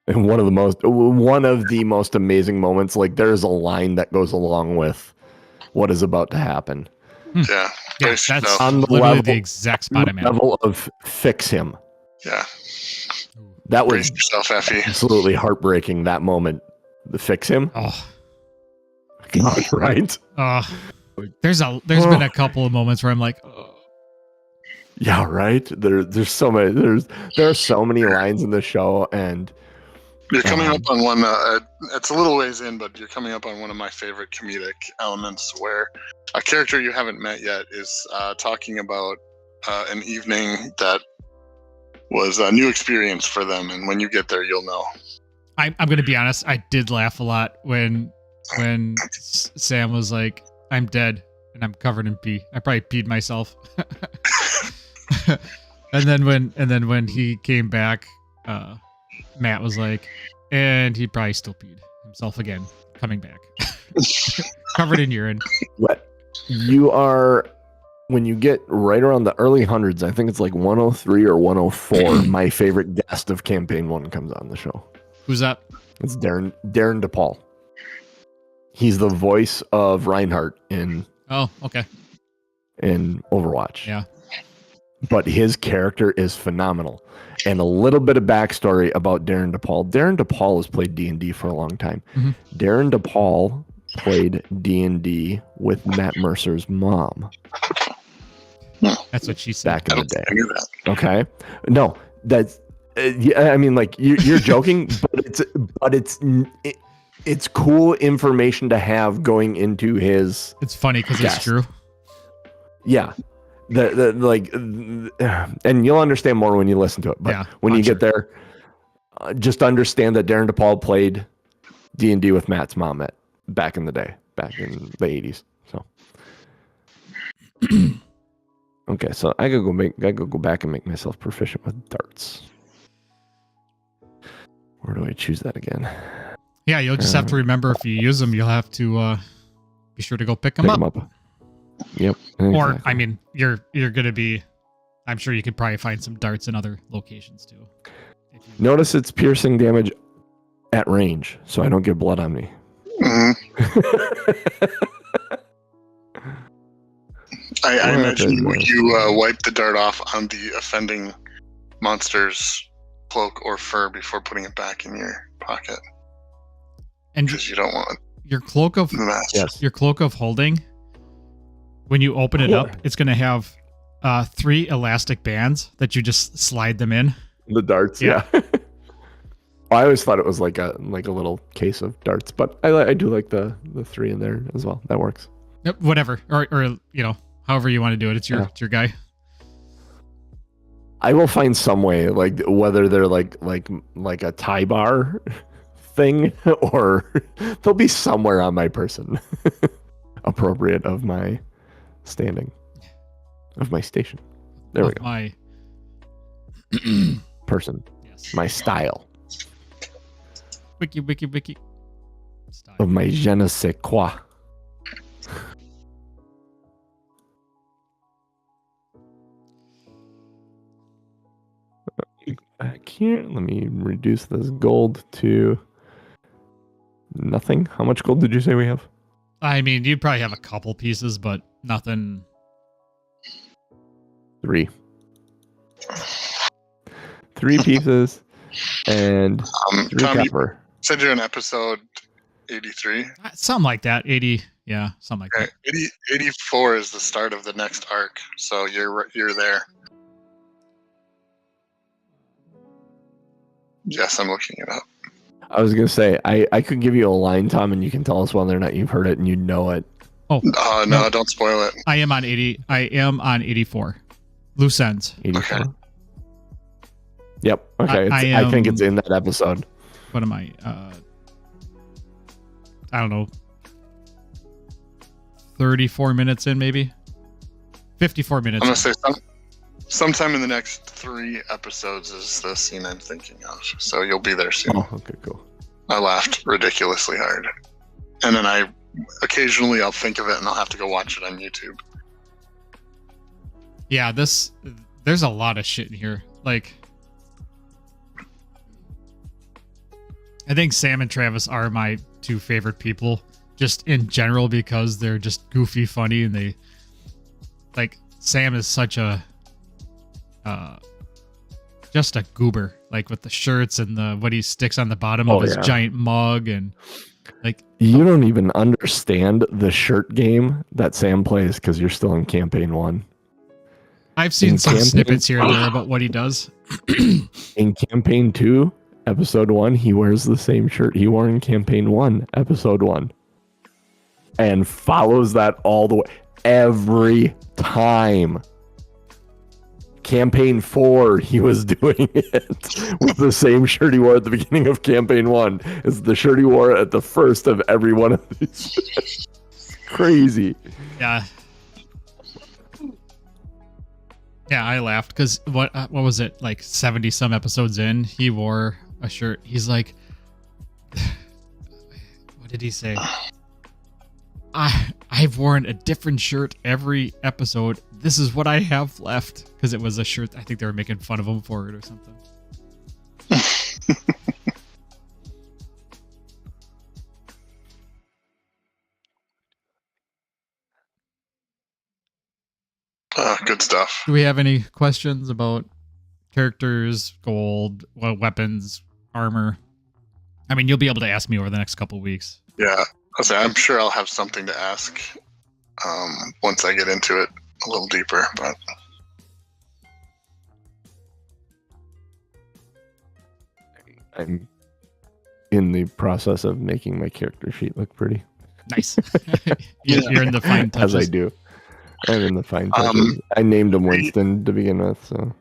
And one of the most amazing moments, like there's a line that goes along with what is about to happen. Yeah, Yeah, Brace that's yourself. On the literally level, the exact spot I'm at. level of fix him. Yeah, That brace was yourself, Effie. absolutely heartbreaking. That moment, the fix him. Oh, God, right? there's been a couple of moments where I'm like, Yeah, right. There's so many. There are so many lines in the show, and You're coming up on one. It's a little ways in, but you're coming up on one of my favorite comedic elements, where a character you haven't met yet is talking about an evening that was a new experience for them, and when you get there, you'll know. I'm going to be honest. I did laugh a lot when Sam was like, "I'm dead and I'm covered in pee." I probably peed myself. and then when he came back, Matt was like, and he probably still peed himself again, coming back, covered in urine. what you are when you get right around the early hundreds. I think it's like 103 or 104. My favorite guest of campaign 1 comes on the show. Who's that? It's Darren DePaul. He's the voice of Reinhardt in Oh, okay. Overwatch. Yeah. But his character is phenomenal. And a little bit of backstory about Darren DePaul. Darren DePaul has played D&D for a long time. Mhm. Darren DePaul played D&D with Matt Mercer's mom That's what she said. back in the day. I knew that. Okay. No, that's yeah, I mean, like you're joking, but it's cool information to have going into his. It's funny because it's Yes. true. Yeah. And you'll understand more when you listen to it. But Yeah, when I'm you get there, just understand that Darren DePaul played D&D with Matt's mom back in the day, back in the 80s. So, okay, so I gotta go back and make myself proficient with darts. Where do I choose that again? Yeah, you'll just have to remember if you use them, you'll have to be sure to go pick them Pick up. 'em up. Yep. Or exactly. I mean, you're gonna be. I'm sure you could probably find some darts in other locations too. Notice it's piercing damage at range, so I don't get blood on me. Mhm. I imagine you wipe the dart off on the offending monster's cloak or fur before putting it back in your pocket, And because you don't want your cloak of the mess. Yes. your cloak of holding, when you open it up, it's gonna have 3 elastic bands that you just slide them in. The darts, yeah. I always thought it was like a little case of darts, but I do like the 3 in there as well. That works. Yep, whatever, or however you want to do it. It's your guy. I will find some way, like whether they're like a tie bar thing, or they'll be somewhere on my person, appropriate of my standing, of my station. There we go. My Person, yes. my style, Wiki. Style. of my je ne sais quoi. I can't. Let me reduce this gold to nothing. How much gold did you say we have? I mean, you'd probably have a couple pieces, but nothing. 3. 3 pieces and 3 Tom, you copper. said you're in episode 83. Something like that. 80. Yeah, something like Okay. 84 is the start of the next arc, so you're there. Yes, I'm looking it up. I was gonna say I could give you a line, Tom, and you can tell us whether or not you've heard it and you know it. that. Oh, No, don't spoil it. I am on 80. I am on 84. Loose ends. 84. Okay. Yep. Okay. I think it's in that episode. What am I? I don't know. 34 minutes in, maybe. 54 minutes. I'm gonna say sometime in the next 3 episodes is the scene I'm thinking of. So you'll be there soon. Oh, okay, cool. I laughed ridiculously hard. And then occasionally I'll think of it and I'll have to go watch it on YouTube. Yeah, there's a lot of shit in here. Like, I think Sam and Travis are my 2 favorite people, just in general, because they're just goofy, funny, and they, like, Sam is such a, just a goober, like with the shirts and what he sticks on the bottom of his giant mug, and like, you don't even understand the shirt game that Sam plays because you're still in campaign 1. I've seen some snippets here and there about what he does. In campaign 2, episode 1, he wears the same shirt he wore in campaign 1, episode 1. And follows that all the way. Every time. Campaign 4, he was doing it with the same shirt he wore at the beginning of campaign 1. It's the shirt he wore at the first of every one of these. Crazy. Yeah. Yeah, I laughed because what was it, like 70 some episodes in, he wore a shirt. He's like, what did he say? I've worn a different shirt every episode. This is what I have left, because it was a shirt. I think they were making fun of him for it or something. Good stuff. Do we have any questions about characters, gold, weapons, armor? I mean, you'll be able to ask me over the next couple weeks. Yeah, I'm sure I'll have something to ask once I get into it a little deeper. But I'm in the process of making my character sheet look pretty. Nice. You're in the fine touches. As I do. I'm in the fine touches. I named him Winston to begin with, so.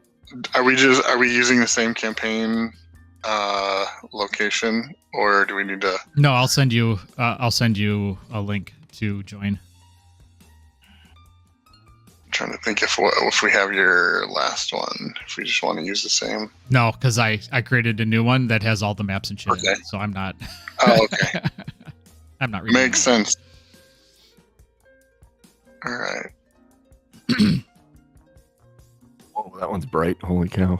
Are we using the same campaign location, or do we need to? No, I'll send you a link to join. I'm trying to think if we have your last one, if we just want to use the same. No, because I created a new one that has all the maps and shit in it, so I'm not. Oh, okay. I'm not reading. Makes sense. All right. Oh, that one's bright. Holy cow.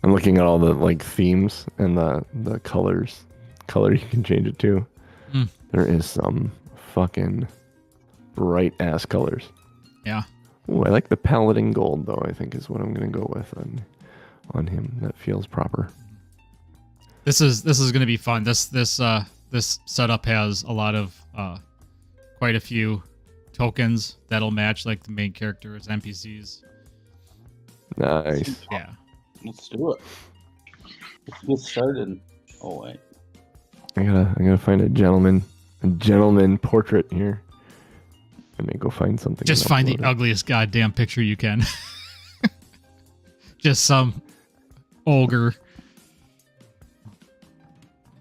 I'm looking at all the like themes and the colors. Color you can change it to. There is some fucking bright ass colors. Yeah. Oh, I like the paladin gold though. I think is what I'm gonna go with on him. That feels proper. This is gonna be fun. This setup has a lot of quite a few tokens that'll match like the main characters, NPCs. Nice. Yeah. Let's do it. Let's get started. Oh wait. I gotta find a gentleman portrait here. Let me go find something. Just find the ugliest goddamn picture you can. Just some ogre.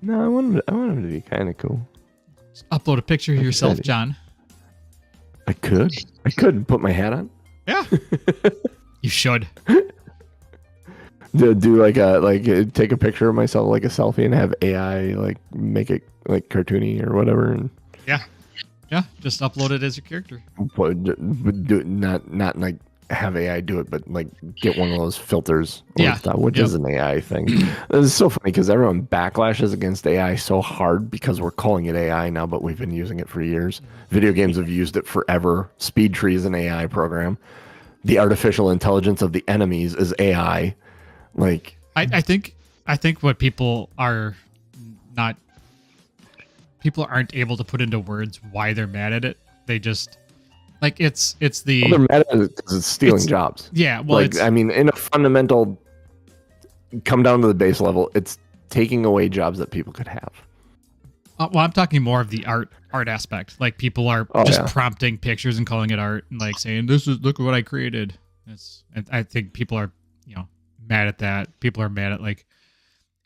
No, I want him to be kind of cool. Just upload a picture of yourself, John. I could put my hat on. Yeah. You should. Do take a picture of myself like a selfie and have AI like make it like cartoony or whatever, and yeah, just upload it as your character. Not like have AI do it, but like get one of those filters, which is an AI thing. This is so funny because everyone backlashes against AI so hard because we're calling it AI now, but we've been using it for years. Video games have used it forever. Speed Tree is an AI program. The artificial intelligence of the enemies is AI. Like I think what people aren't able to put into words why they're mad at it. They just like it's the they're mad at it because it's stealing jobs. Yeah, well, like I mean, in a fundamental, come down to the base level, it's taking away jobs that people could have. Well, I'm talking more of the art aspect. Like people are prompting pictures and calling it art and like saying, look at what I created. And I think people are, mad at that. People are mad at like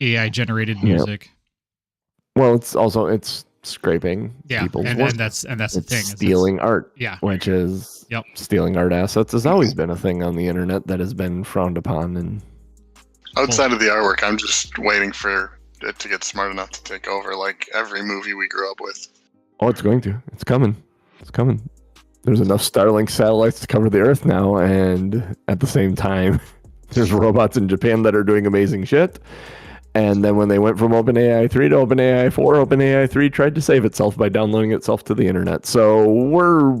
AI generated music. Well, it's scraping people's work. and that's the It's thing. stealing art. Yeah. Which is Yep. stealing art assets has always been a thing on the internet that has been frowned upon. And Outside of the artwork, I'm just waiting for it to get smart enough to take over, like every movie we grew up with. oh, it's going to. It's coming. It's coming. There's enough Starlink satellites to cover the Earth now, and at the same time, there's robots in Japan that are doing amazing shit. And then when they went from OpenAI 3 to OpenAI 4, OpenAI 3 tried to save itself by downloading itself to the internet. So we're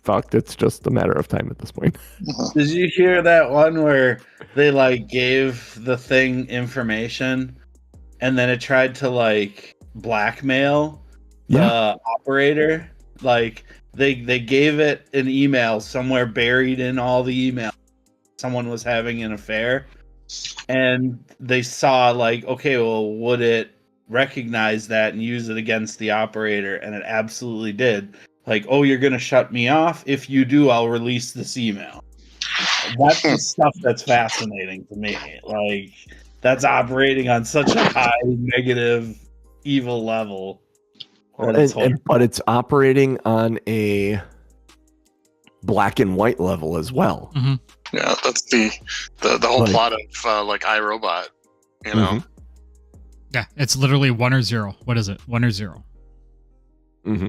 fucked. It's just a matter of time at this point. Did you hear that one where they like gave the thing information and then it tried to like blackmail the operator? Like they gave it an email somewhere buried in all the emails. Someone was having an affair. And they saw like, okay, well, would it recognize that and use it against the operator? And it absolutely did. Like, oh, you're going to shut me off? If you do, I'll release this email. That's the stuff that's fascinating to me. Like, that's operating on such a high, negative, evil level. But it's operating on a black and white level as well. Mm-hmm. Yeah, that's the whole plot of like iRobot, you know. Mhm. Yeah, it's literally 1 or 0. What is it? 1 or 0. Mm-hmm.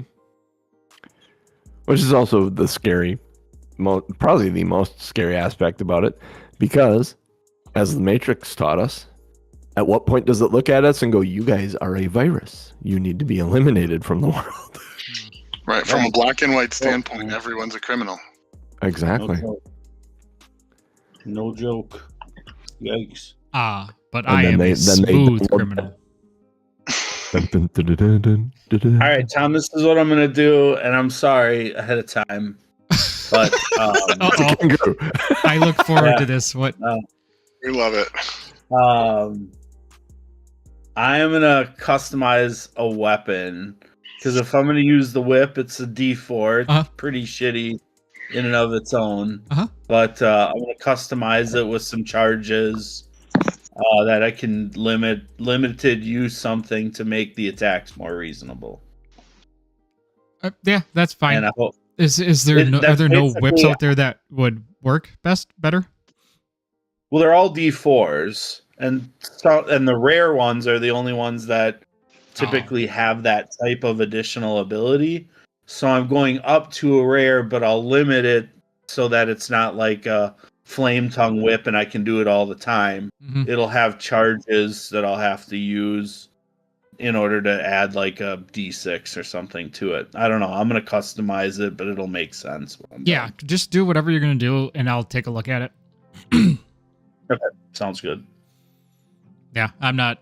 Which is also the scary, probably the most scary aspect about it, because as the Matrix taught us, at what point does it look at us and go, "You guys are a virus. You need to be eliminated from the world." Right, from a black and white standpoint, everyone's a criminal. Exactly. No joke. Yikes. But And I then am they- a then they smooth download- criminal. All right, Tom, this is what I'm going to do, and I'm sorry ahead of time. But Uh-oh. Kangaroo. I look forward to this. What? We love it. I am going to customize a weapon, because if I'm going to use the whip, it's a D4. It's Uh-huh. pretty shitty in and of its own. Uh-huh. But I'm going to customize it with some charges that I can limited use something to make the attacks more reasonable. Yeah, that's fine. And I hope Is there It- no, are that's there no whips basically- out there that would work better? well, they're all D4s, and the rare ones are the only ones that typically have that type of additional ability. So I'm going up to a rare, but I'll limit it so that it's not like a flame tongue whip and I can do it all the time. Mhm. It'll have charges that I'll have to use in order to add like a D6 or something to it. I don't know. I'm going to customize it, but it'll make sense. when I'm Yeah, done. just do whatever you're gonna do, and I'll take a look at it. Sounds good. Yeah, I'm not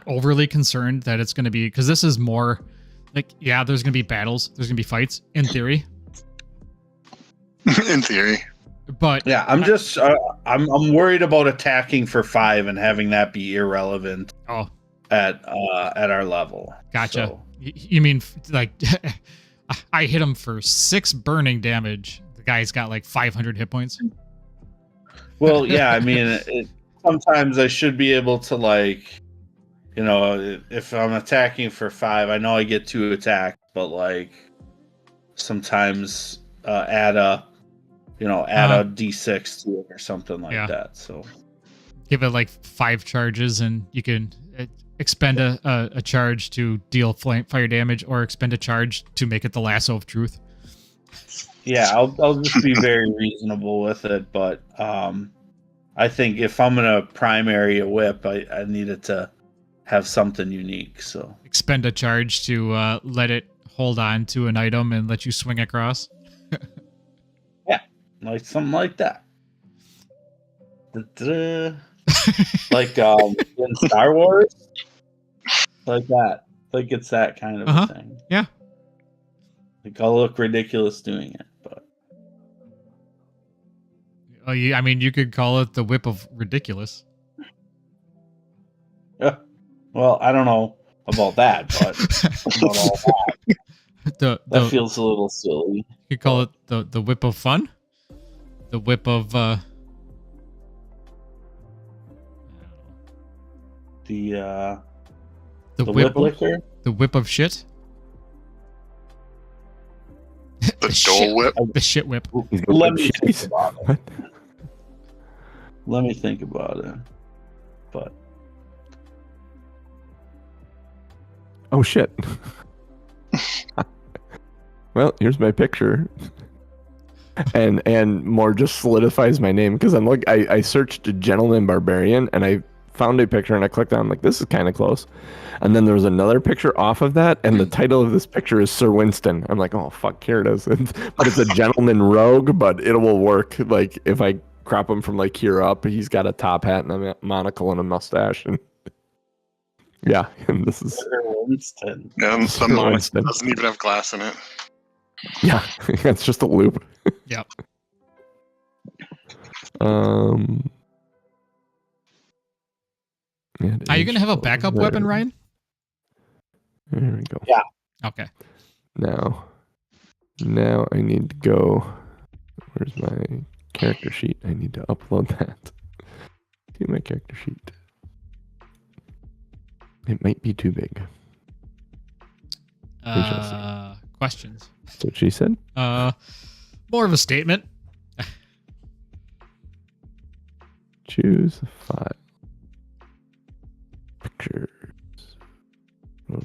overly concerned that it's gonna be, because this is more like, yeah, there's gonna be battles, there's gonna be fights in theory, In theory. but Yeah, I'm just I'm worried about attacking for 5 and having that be irrelevant oh, at our level. gotcha. So, You mean like I hit him for 6 burning damage. The guy's got like 500 hit points. well, yeah, I mean, sometimes I should be able to like, you know, if I'm attacking for 5, I know I get 2 attacks, but like sometimes add a D6 to it or something like Yeah. that. So Give it like 5 charges, and you can expend a charge to deal fire damage, or expend a charge to make it the lasso of truth. yeah, I'll just be very reasonable with it, but I think if I'm gonna primary a whip, I need it to have something unique. So Expend a charge to let it hold on to an item and let you swing across. like something like that. Da-da. Like in Star Wars, like that. Like it's that kind of Uh-huh. a thing. Yeah. Like I'll look ridiculous doing it, but Oh, I mean, you could call it the whip of ridiculous. well, I don't know about that, but about all that, that feels a little silly. you could call it the whip of fun, the whip of The the whip whip. licker. The whip of shit. The Dole Whip. The shit whip. He's got Let the me think shitties. about it. What? Let me think about it. But Oh shit. Well, here's my picture. And more just solidifies my name because I'm like I searched Gentleman Barbarian and I found a picture and I clicked on I'm like this is kind of close. And then there was another picture off of that and the title of this picture is Sir Winston. I'm like, oh fuck, here it is. But it's a gentleman rogue, but it will work. Like if I crop him from like here up, he's got a top hat and a monocle and a mustache and yeah, and this is Sir Winston. And the Sir monocle Winston. doesn't even have glass in it. yeah, it's just a loop. Yep. Are you gonna have a backup weapon, Ryan? There we go. Yeah. Okay. Now I need to go. Where's my character sheet? I need to upload that to my character sheet. It might be too big. shall see. Questions. That's what she said. More of a statement. Choose a file. Pictures.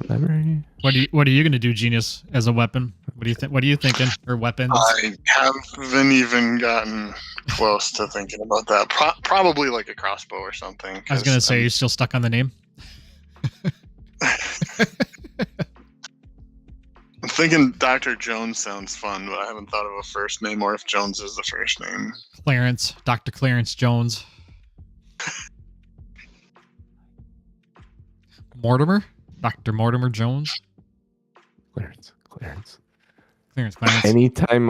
Library. What are you gonna do, Genius, as a weapon? What do you think? What are you thinking? Or weapons? I haven't even gotten close to thinking about that. Probably like a crossbow or something. I was gonna say you're still stuck on the name. I'm thinking Dr. Jones sounds fun, but I haven't thought of a first name or if Jones is the first name. Clarence, Dr. Clarence Jones. Mortimer? Dr. Mortimer Jones? Clarence. Clarence. Anytime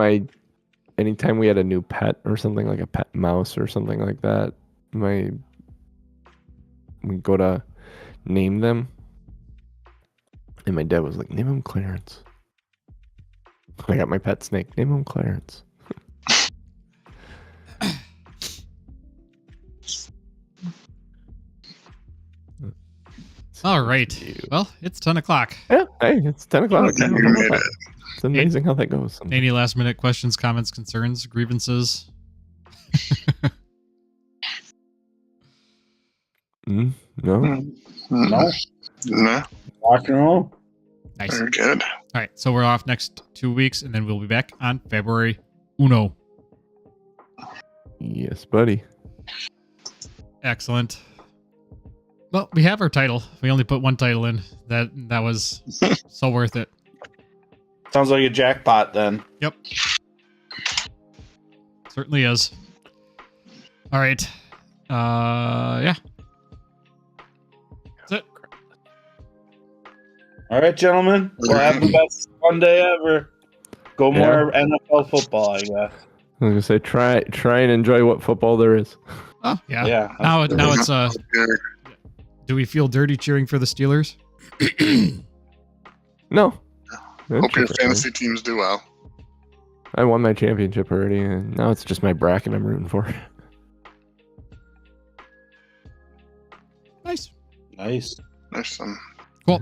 we had a new pet or something like a pet mouse or something like that, we go to name them, and my dad was like, "Name him Clarence." I got my pet snake. Name him Clarence. All right. Well, it's 10 o'clock. Yeah, hey, it's 10 o'clock. You made it. It's amazing how that goes. Any last minute questions, comments, concerns, grievances? No. No. No. Rock and roll. Nice. Very good. All right. So we're off next 2 weeks, and then we'll be back on February 1. Yes, buddy. Excellent. Well, we have our title. We only put one title in. That was so worth it. Sounds like a jackpot then. Yep. Certainly is. All right. Yeah. That's it. All right, gentlemen. We'll have the best Sunday ever. Go more NFL football, I guess. I was gonna say try and enjoy what football there is. Oh, yeah. Yeah. Now it's Good. do we feel dirty cheering for the Steelers? No. Hope your fantasy teams do well. I won my championship already, and now it's just my bracket I'm rooting for. Nice. Nice. There's some Cool.